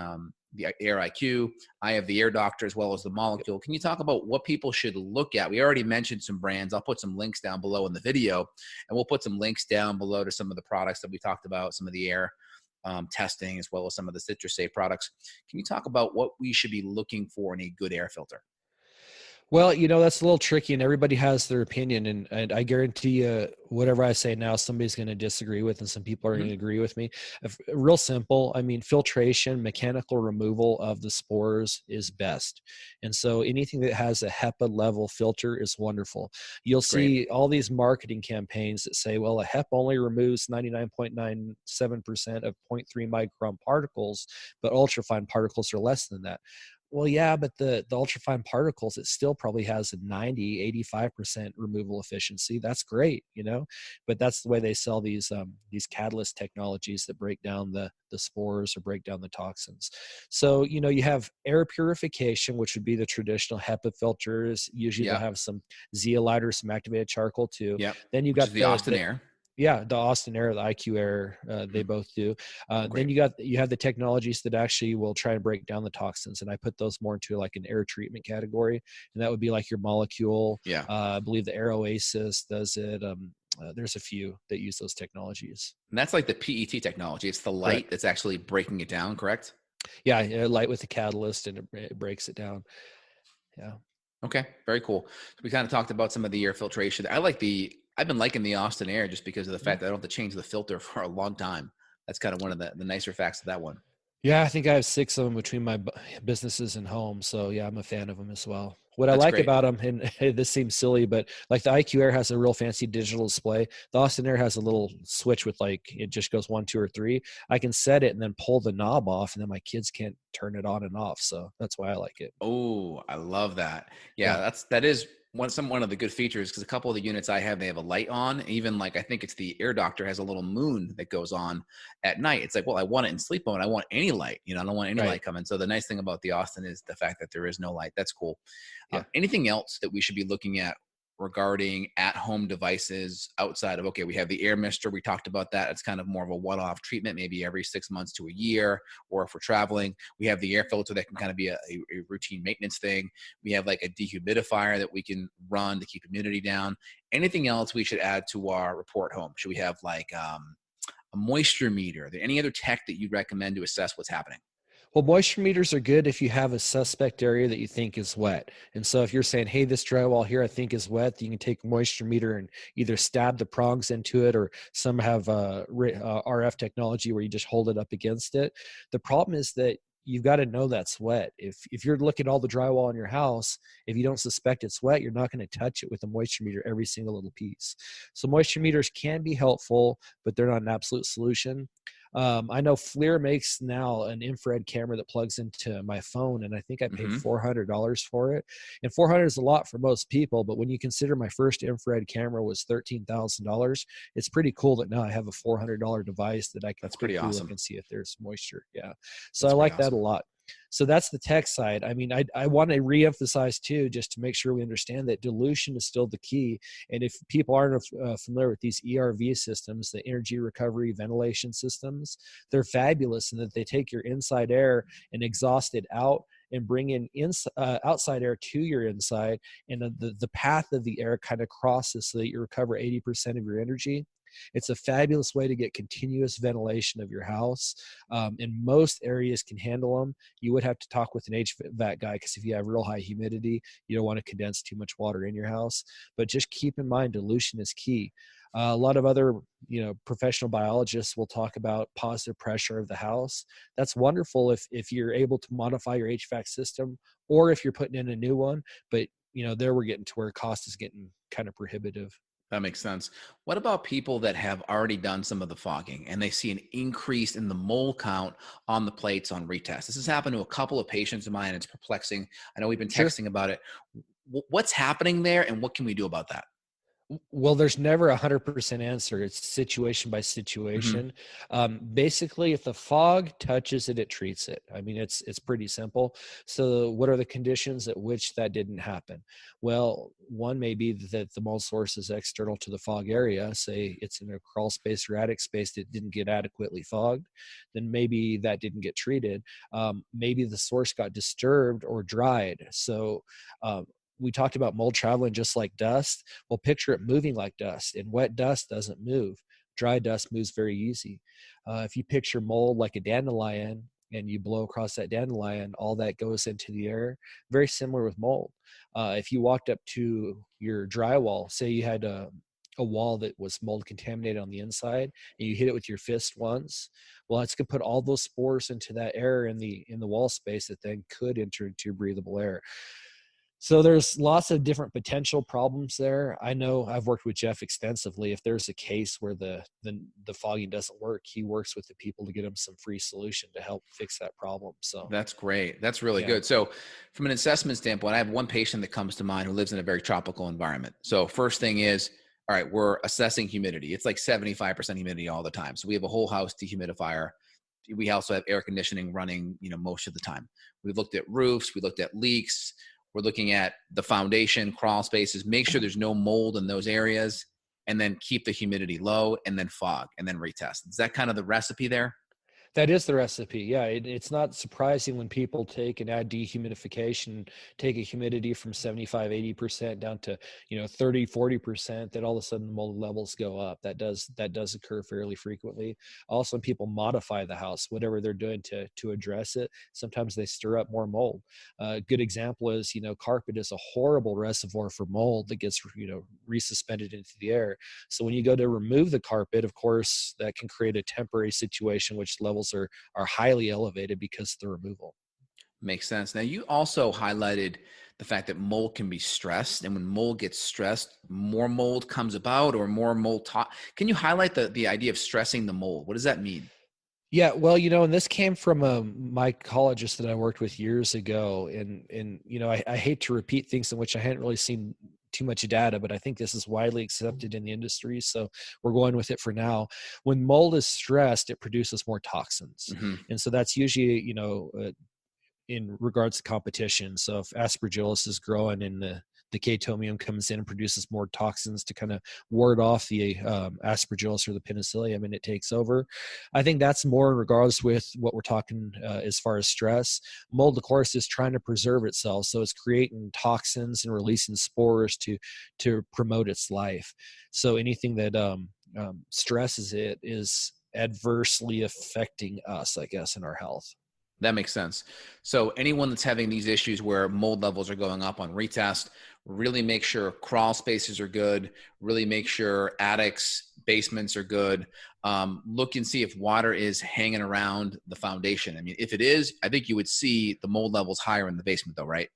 the Air IQ. I have the Air Doctor as well as the Molecule. Can you talk about what people should look at? We already mentioned some brands. I'll put some links down below in the video, and we'll put some links down below to some of the products that we talked about, some of the air testing, as well as some of the citrus safe products. Can you talk about what we should be looking for in a good air filter? Well, that's a little tricky, and everybody has their opinion. And I guarantee you, whatever I say now, somebody's going to disagree with, and some people are going to agree with me. Real simple. I mean, filtration, mechanical removal of the spores is best. And so anything that has a HEPA level filter is wonderful. You'll see all these marketing campaigns that say, well, a HEPA only removes 99.97% of 0.3 micron particles, but ultrafine particles are less than that. Well, yeah, but the ultrafine particles, it still probably has a 85% removal efficiency. That's great, but that's the way they sell these catalyst technologies that break down the spores or break down the toxins. So, you have air purification, which would be the traditional HEPA filters. Usually they'll have some zeolite or some activated charcoal too. Yep. Then you got the Austin Air. Yeah, the Austin Air, the IQ Air, they both do. Then you have the technologies that actually will try and break down the toxins, and I put those more into like an air treatment category, and that would be like your Molecule. Yeah, I believe the Air Oasis does it. There's a few that use those technologies. And that's like the PET technology. It's the light that's actually breaking it down, correct? Yeah, light with the catalyst, and it breaks it down. Yeah. Okay, very cool. So we kind of talked about some of the air filtration. I've been liking the Austin Air just because of the fact that I don't have to change the filter for a long time. That's kind of one of the nicer facts of that one. Yeah, I think I have 6 of them between my businesses and home. So yeah, I'm a fan of them as well. What That's I like great. about them, and this seems silly, but like the IQ Air has a real fancy digital display. The Austin Air has a little switch with it just goes 1, 2, or 3. I can set it and then pull the knob off, and then my kids can't turn it on and off. So that's why I like it. Oh, I love that. Yeah. That is one of the good features, because a couple of the units I have, they have a light on. Even I think it's the Air Doctor has a little moon that goes on at night. It's like, well, I want it in sleep mode. I want any light, I don't want any light coming. So the nice thing about the Austin is the fact that there is no light. That's cool. Yeah. Anything else that we should be looking at regarding at-home devices outside of, okay, we have the air mister. We talked about that. It's kind of more of a one-off treatment, maybe every 6 months to a year, or if we're traveling. We have the air filter that can kind of be a routine maintenance thing. We have like a dehumidifier that we can run to keep humidity down. Anything else we should add to our report home? Should we have like a moisture meter? Are there any other tech that you'd recommend to assess what's happening? Well, moisture meters are good if you have a suspect area that you think is wet. And so if you're saying, hey, this drywall here I think is wet, you can take a moisture meter and either stab the prongs into it, or some have RF technology where you just hold it up against it. The problem is that you've got to know that's wet. If you're looking at all the drywall in your house, if you don't suspect it's wet, you're not going to touch it with a moisture meter every single little piece. So moisture meters can be helpful, but they're not an absolute solution. I know FLIR makes now an infrared camera that plugs into my phone, and I think I paid $400 for it. And $400 is a lot for most people, but when you consider my first infrared camera was $13,000, it's pretty cool that now I have a $400 device that I can pretty awesome. Look and see if there's moisture. Yeah, so I like that a lot. So that's the tech side. I mean, I want to reemphasize too, just to make sure we understand that dilution is still the key. And if people aren't familiar with these ERV systems, the energy recovery ventilation systems, they're fabulous in that they take your inside air and exhaust it out and bring in outside air to your inside. And the path of the air kind of crosses so that you recover 80% of your energy. It's a fabulous way to get continuous ventilation of your house. And most areas can handle them. You would have to talk with an HVAC guy, because if you have real high humidity, you don't want to condense too much water in your house. But just keep in mind, dilution is key. A lot of other, professional biologists will talk about positive pressure of the house. That's wonderful if you're able to modify your HVAC system, or if you're putting in a new one. But, there we're getting to where cost is getting kind of prohibitive. That makes sense. What about people that have already done some of the fogging and they see an increase in the mold count on the plates on retest? This has happened to a couple of patients of mine. It's perplexing. I know we've been texting about it. What's happening there, and what can we do about that? Well, there's never 100% answer. It's situation by Mm-hmm. situation. Basically, if the fog touches it, it treats it. I mean, it's pretty simple. So, what are the conditions at which that didn't happen? Well, one may be that the mold source is external to the fog area. Say it's in a crawl space or attic space that didn't get adequately fogged. Then maybe that didn't get treated. Maybe the source got disturbed or dried. So, we talked about mold traveling just like dust. Well, picture it moving like dust, and wet dust doesn't move. Dry dust moves very easy. If you picture mold like a dandelion and you blow across that dandelion, all that goes into the air. Very similar with mold. If you walked up to your drywall, say you had a wall that was mold contaminated on the inside, and you hit it with your fist once, well, it's going to put all those spores into that air in the wall space that then could enter into your breathable air. So there's lots of different potential problems there. I know I've worked with Jeff extensively. If there's a case where the fogging doesn't work, he works with the people to get them some free solution to help fix that problem. So That's great. That's really yeah. good. So from an assessment standpoint, I have one patient that comes to mind who lives in a very tropical environment. So first thing is, all right, we're assessing humidity. It's like 75% humidity all the time. So we have a whole house dehumidifier. We also have air conditioning running, most of the time. We looked at roofs. We looked at leaks. We're looking at the foundation, crawl spaces, make sure there's no mold in those areas, and then keep the humidity low, and then fog, and then retest. Is that kind of the recipe there? That is the recipe. Yeah, it's not surprising when people take and add dehumidification, take a humidity from 75, 80% down to, 30, 40%, that all of a sudden the mold levels go up. That does occur fairly frequently. Also, when people modify the house, whatever they're doing to address it, sometimes they stir up more mold. A good example is, carpet is a horrible reservoir for mold that gets, resuspended into the air. So when you go to remove the carpet, of course, that can create a temporary situation which levels are highly elevated because of the removal. Makes sense. Now, you also highlighted the fact that mold can be stressed, and when mold gets stressed, more mold comes about, or more mold. Can you highlight the idea of stressing the mold? What does that mean? Yeah, well, and this came from a mycologist that I worked with years ago, and I hate to repeat things in which I hadn't really seen too much data, but I think this is widely accepted in the industry, so we're going with it for now. When mold is stressed, it produces more toxins, Mm-hmm. and so that's usually in regards to competition. So if aspergillus is growing and the Chaetomium comes in and produces more toxins to kind of ward off the aspergillus or the penicillium, and it takes over. I think that's more in regards with what we're talking as far as stress. Mold, of course, is trying to preserve itself, so it's creating toxins and releasing spores to promote its life. So anything that stresses it is adversely affecting us, I guess, in our health. That makes sense. So anyone that's having these issues where mold levels are going up on retest, really make sure crawl spaces are good, really make sure attics, basements are good. Look and see if water is hanging around the foundation. I mean, if it is, I think you would see the mold levels higher in the basement though, right?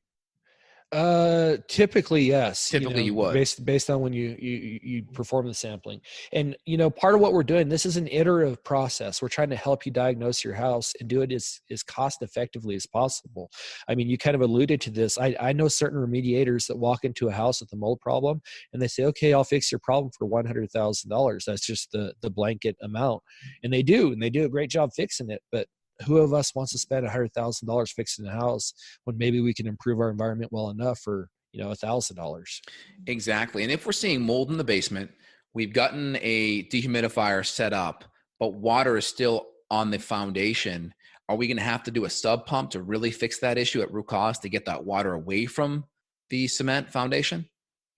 Typically, yes. Typically you would. Based on when you perform the sampling. And part of what we're doing, this is an iterative process. We're trying to help you diagnose your house and do it as cost effectively as possible. I mean, you kind of alluded to this. I know certain remediators that walk into a house with a mold problem and they say, okay, I'll fix your problem for $100,000. That's just the blanket amount. And they do a great job fixing it. But who of us wants to spend $100,000 fixing a house when maybe we can improve our environment well enough for $1,000? Exactly. And if we're seeing mold in the basement, we've gotten a dehumidifier set up, but water is still on the foundation. Are we going to have to do a sub pump to really fix that issue at root cause to get that water away from the cement foundation?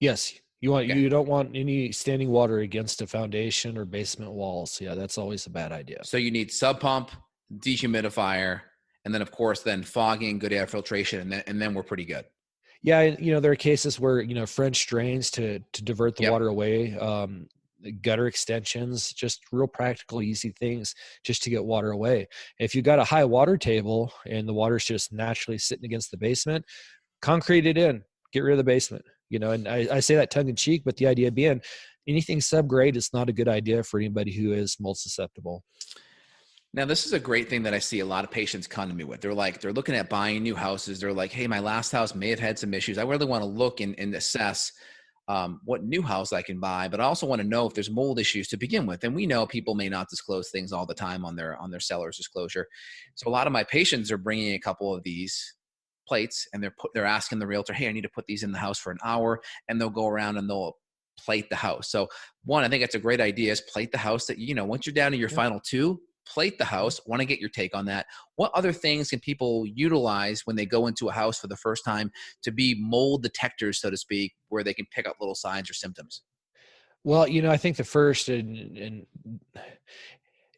Yes. You don't want any standing water against a foundation or basement walls. Yeah, that's always a bad idea. So you need sub pump, dehumidifier, and then of course then fogging, good air filtration, and then we're pretty good. Yeah, there are cases where French drains to divert the water away, gutter extensions, just real practical, easy things just to get water away. If you've got a high water table and the water's just naturally sitting against the basement, concrete it in, get rid of the basement. And I say that tongue in cheek, but the idea being anything subgrade is not a good idea for anybody who is mold susceptible. Now, this is a great thing that I see a lot of patients come to me with. They're looking at buying new houses. They're like, hey, my last house may have had some issues. I really want to look and assess what new house I can buy, but I also want to know if there's mold issues to begin with. And we know people may not disclose things all the time on their seller's disclosure. So a lot of my patients are bringing a couple of these plates, and they're asking the realtor, hey, I need to put these in the house for an hour, and they'll go around and they'll plate the house. So one, I think it's a great idea, is plate the house. That, once you're down to your final two, plate the house. Want to get your take on that. What other things can people utilize when they go into a house for the first time to be mold detectors, so to speak, where they can pick up little signs or symptoms? Well, I think the first, and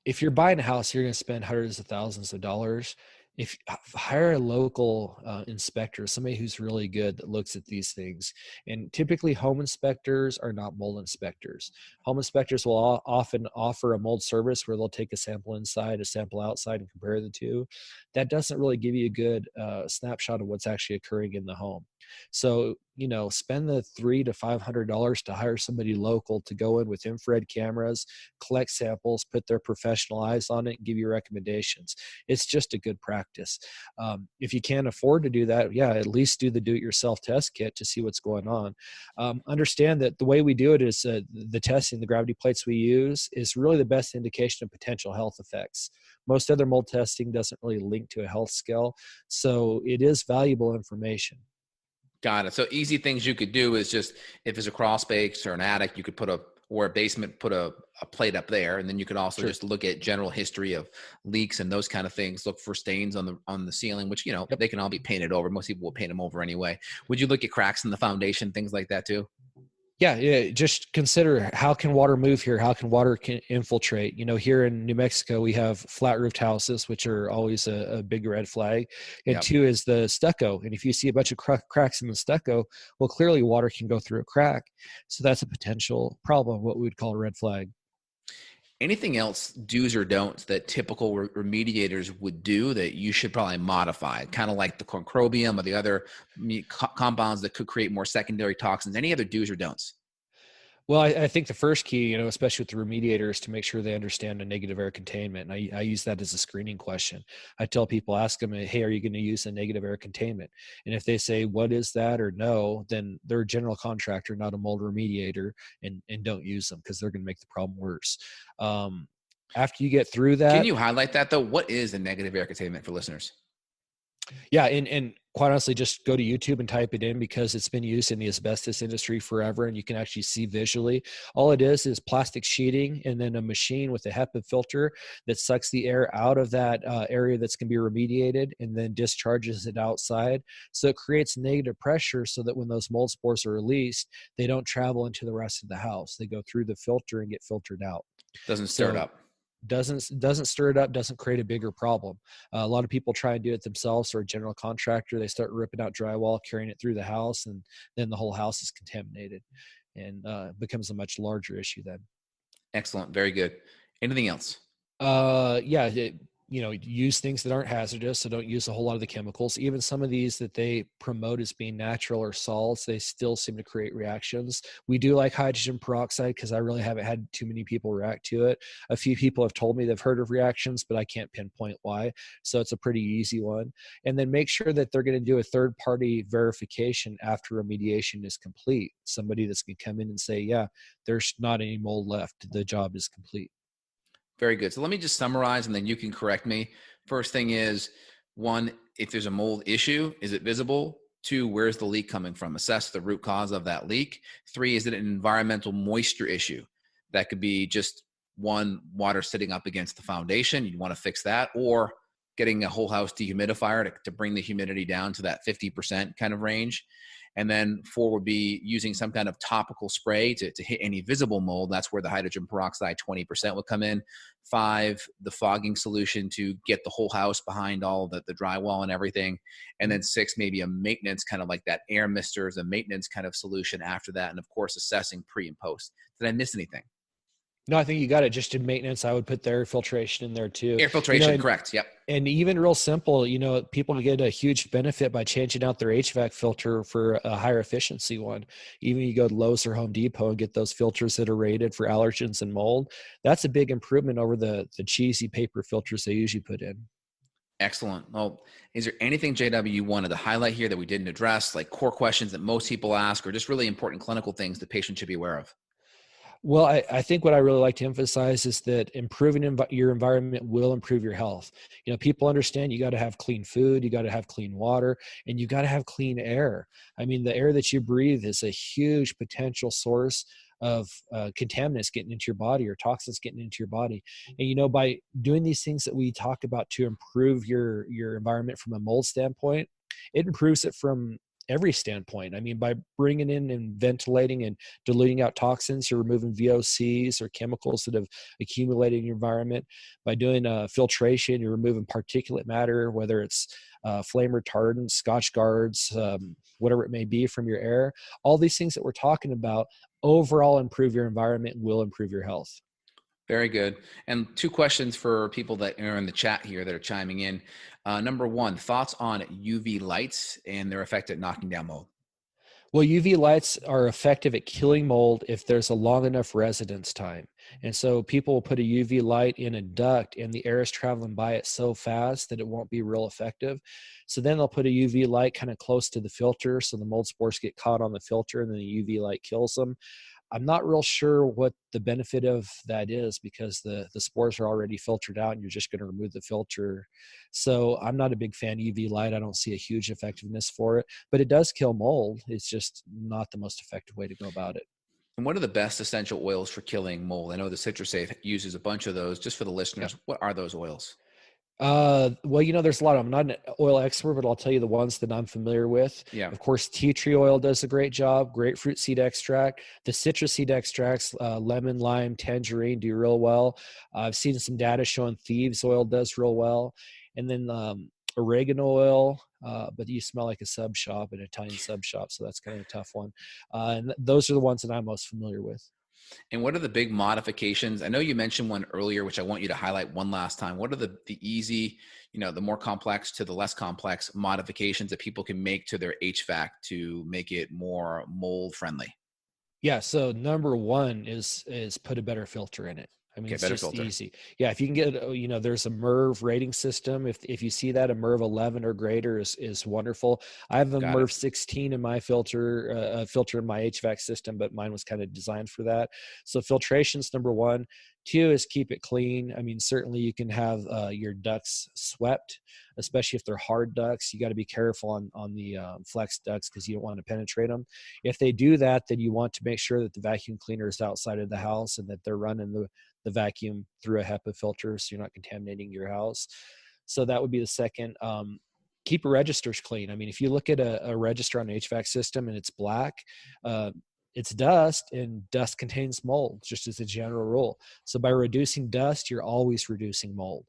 if you're buying a house, you're going to spend hundreds of thousands of dollars. If hire a local inspector, somebody who's really good that looks at these things. And typically home inspectors are not mold inspectors. Home inspectors will often offer a mold service where they'll take a sample inside, a sample outside, and compare the two. That doesn't really give you a good snapshot of what's actually occurring in the home. So, spend the $300 to $500 to hire somebody local to go in with infrared cameras, collect samples, put their professional eyes on it, and give you recommendations. It's just a good practice. If you can't afford to do that, at least do the do-it-yourself test kit to see what's going on. Understand that the way we do it is the testing, the gravity plates we use is really the best indication of potential health effects. Most other mold testing doesn't really link to a health scale, so it is valuable information. Got it. So easy things you could do is just, if it's a crawl space or an attic, you could or a basement, put a plate up there. And then you could also just look at general history of leaks and those kind of things. Look for stains on the ceiling, which, they can all be painted over. Most people will paint them over anyway. Would you look at cracks in the foundation, things like that too? Yeah. Just consider, how can water move here? How can water infiltrate? Here in New Mexico, we have flat roofed houses, which are always a big red flag. And two is the stucco. And if you see a bunch of cracks in the stucco, well, clearly water can go through a crack. So that's a potential problem, what we would call a red flag. Anything else, do's or don'ts, that typical remediators would do that you should probably modify, kind of like the concrobium or the other compounds that could create more secondary toxins? Any other do's or don'ts? Well, I think the first key, especially with the remediator, is to make sure they understand a negative air containment. And I use that as a screening question. I tell people, ask them, hey, are you going to use a negative air containment? And if they say, what is that, or no, then they're a general contractor, not a mold remediator, and don't use them, because they're going to make the problem worse. After you get through that. Can you highlight that though? What is a negative air containment for listeners? Yeah. And quite honestly, just go to YouTube and type it in, because it's been used in the asbestos industry forever, and you can actually see visually. All it is plastic sheeting and then a machine with a HEPA filter that sucks the air out of that area that's going to be remediated and then discharges it outside. So it creates negative pressure so that when those mold spores are released, they don't travel into the rest of the house. They go through the filter and get filtered out. Doesn't stir it up. Doesn't stir it up, doesn't create a bigger problem. A lot of people try and do it themselves, or a general contractor. They start ripping out drywall, carrying it through the house, and then the whole house is contaminated, and becomes a much larger issue then. Excellent. Very good. Anything else? Use things that aren't hazardous. So don't use a whole lot of the chemicals. Even some of these that they promote as being natural or salts, they still seem to create reactions. We do like hydrogen peroxide, because I really haven't had too many people react to it. A few people have told me they've heard of reactions, but I can't pinpoint why. So it's a pretty easy one. And then make sure that they're going to do a third-party verification after remediation is complete. Somebody that's going to come in and say, yeah, there's not any mold left. The job is complete. Very good. So let me just summarize, and then you can correct me. First thing is, one, if there's a mold issue, is it visible? Two, where's the leak coming from? Assess the root cause of that leak. Three, is it an environmental moisture issue? That could be just one, water sitting up against the foundation. You want to fix that, or getting a whole house dehumidifier to bring the humidity down to that 50% kind of range. And then 4 would be using some kind of topical spray to hit any visible mold. That's where the hydrogen peroxide 20% would come in. 5, the fogging solution to get the whole house behind all the drywall and everything. And then 6, maybe a maintenance, kind of like that air misters, a maintenance kind of solution after that. And of course, assessing pre and post. Did I miss anything? No, I think you got it. Just in maintenance, I would put the air filtration in there too. Air filtration, correct. Yep. And even real simple, people get a huge benefit by changing out their HVAC filter for a higher efficiency one. Even you go to Lowe's or Home Depot and get those filters that are rated for allergens and mold. That's a big improvement over the cheesy paper filters they usually put in. Excellent. Well, is there anything, JW, you wanted to highlight here that we didn't address, like core questions that most people ask, or just really important clinical things the patient should be aware of? Well, I think what I really like to emphasize is that improving your environment will improve your health. People understand you got to have clean food, you got to have clean water, and you got to have clean air. I mean, the air that you breathe is a huge potential source of contaminants getting into your body or toxins getting into your body. And by doing these things that we talked about to improve your environment from a mold standpoint, it improves it from every standpoint. I mean, by bringing in and ventilating and diluting out toxins, you're removing VOCs or chemicals that have accumulated in your environment. By doing filtration, you're removing particulate matter, whether it's flame retardants, Scotch guards, whatever it may be from your air. All these things that we're talking about overall improve your environment and will improve your health. Very good. And two questions for people that are in the chat here that are chiming in. Number one, thoughts on UV lights and their effect at knocking down mold. Well, UV lights are effective at killing mold if there's a long enough residence time. And so people will put a UV light in a duct and the air is traveling by it so fast that it won't be real effective. So then they'll put a UV light kind of close to the filter so the mold spores get caught on the filter and then the UV light kills them. I'm not real sure what the benefit of that is because the spores are already filtered out and you're just going to remove the filter. So I'm not a big fan of UV light. I don't see a huge effectiveness for it, but it does kill mold. It's just not the most effective way to go about it. And what are the best essential oils for killing mold? I know the CitraSafe uses a bunch of those. Just for the listeners, Yeah. What are those oils? Well, there's a lot of them. I'm not an oil expert, but I'll tell you the ones that I'm familiar with. Yeah. Of course, tea tree oil does a great job. Grapefruit seed extract, the citrus seed extracts, lemon, lime, tangerine do real well. I've seen some data showing thieves oil does real well. And then oregano oil, but you smell like a sub shop, an Italian sub shop. So that's kind of a tough one. And those are the ones that I'm most familiar with. And what are the big modifications? I know you mentioned one earlier, which I want you to highlight one last time. What are the easy, the more complex to the less complex modifications that people can make to their HVAC to make it more mold friendly? Yeah. So number one is put a better filter in it. I mean, it's just filter. Easy. Yeah. If you can get, there's a MERV rating system. If you see that, a MERV 11 or greater is wonderful. I have a MERV 16 in my filter, filter in my HVAC system, but mine was kind of designed for that. So filtration's number one. Two is keep it clean. I mean, certainly you can have your ducts swept, especially if they're hard ducts. You got to be careful on the flex ducts because you don't want to penetrate them. If they do that, then you want to make sure that the vacuum cleaner is outside of the house and that they're running the vacuum through a HEPA filter so you're not contaminating your house. So that would be the second. Keep your registers clean. I mean, if you look at a register on an HVAC system and it's black, it's dust, and dust contains mold, just as a general rule. So by reducing dust, you're always reducing mold.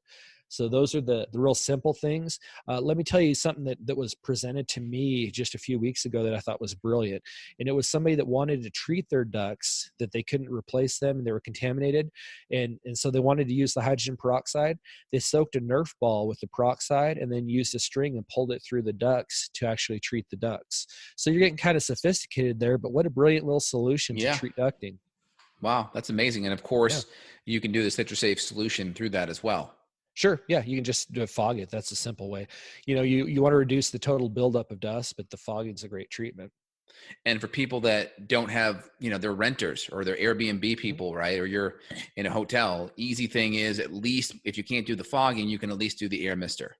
So those are the real simple things. Let me tell you something that was presented to me just a few weeks ago that I thought was brilliant. And it was somebody that wanted to treat their ducts, that they couldn't replace them and they were contaminated. And so they wanted to use the hydrogen peroxide. They soaked a Nerf ball with the peroxide and then used a string and pulled it through the ducts to actually treat the ducts. So you're getting kind of sophisticated there, but what a brilliant little solution to treat ducting. Wow, that's amazing. And of course, you can do the CitraSafe solution through that as well. Sure. Yeah. You can just fog it. That's a simple way. You want to reduce the total buildup of dust, but the fogging's a great treatment. And for people that don't have, they're renters or they're Airbnb people, right? Or you're in a hotel, easy thing is at least if you can't do the fogging, you can at least do the air mister.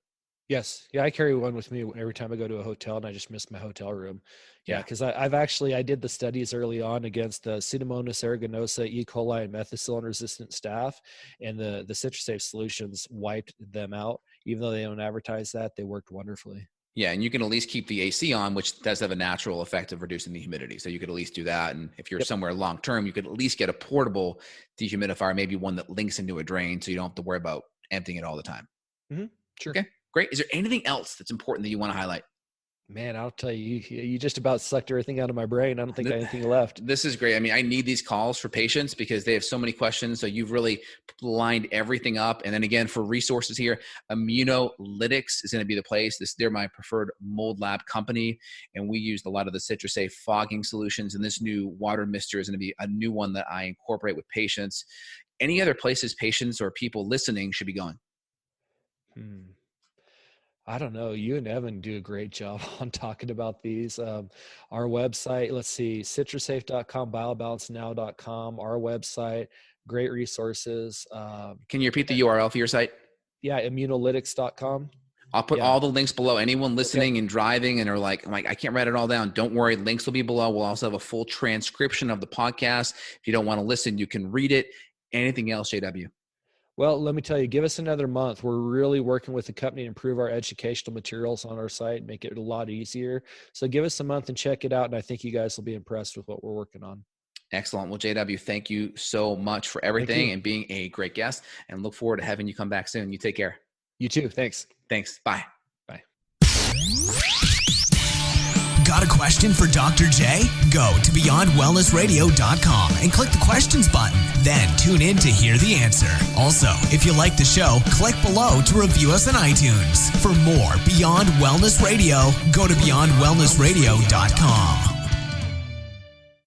Yes. Yeah. I carry one with me every time I go to a hotel and I just miss my hotel room. Yeah. Cause I did the studies early on against the Pseudomonas aeruginosa, E. coli, and methicillin resistant staph. And the CitraSafe solutions wiped them out. Even though they don't advertise that, they worked wonderfully. Yeah. And you can at least keep the AC on, which does have a natural effect of reducing the humidity. So you could at least do that. And if you're somewhere long-term, you could at least get a portable dehumidifier, maybe one that links into a drain. So you don't have to worry about emptying it all the time. Mm-hmm. Sure. Okay. Great. Is there anything else that's important that you want to highlight? Man, I'll tell you, you just about sucked everything out of my brain. I don't think I have anything left. This is great. I mean, I need these calls for patients because they have so many questions. So you've really lined everything up. And then again, for resources here, ImmunoLytics is going to be the place. They're my preferred mold lab company. And we used a lot of the CitraSafe fogging solutions. And this new water mister is going to be a new one that I incorporate with patients. Any other places patients or people listening should be going? I don't know. You and Evan do a great job on talking about these. Our website, let's see, citrusafe.com, biobalancenow.com, our website, great resources. Can you repeat the URL for your site? Yeah, ImmunoLytics.com. I'll put all the links below. Anyone listening and driving and are like, I can't write it all down. Don't worry. Links will be below. We'll also have a full transcription of the podcast. If you don't want to listen, you can read it. Anything else, JW? Well, let me tell you, give us another month. We're really working with the company to improve our educational materials on our site, make it a lot easier. So give us a month and check it out. And I think you guys will be impressed with what we're working on. Excellent. Well, JW, thank you so much for everything and being a great guest, and look forward to having you come back soon. You take care. You too. Thanks. Thanks. Bye. Bye. Got a question for Dr. J? Go to beyondwellnessradio.com and click the questions button. Then tune in to hear the answer. Also, if you like the show, click below to review us on iTunes. For more Beyond Wellness Radio, go to beyondwellnessradio.com.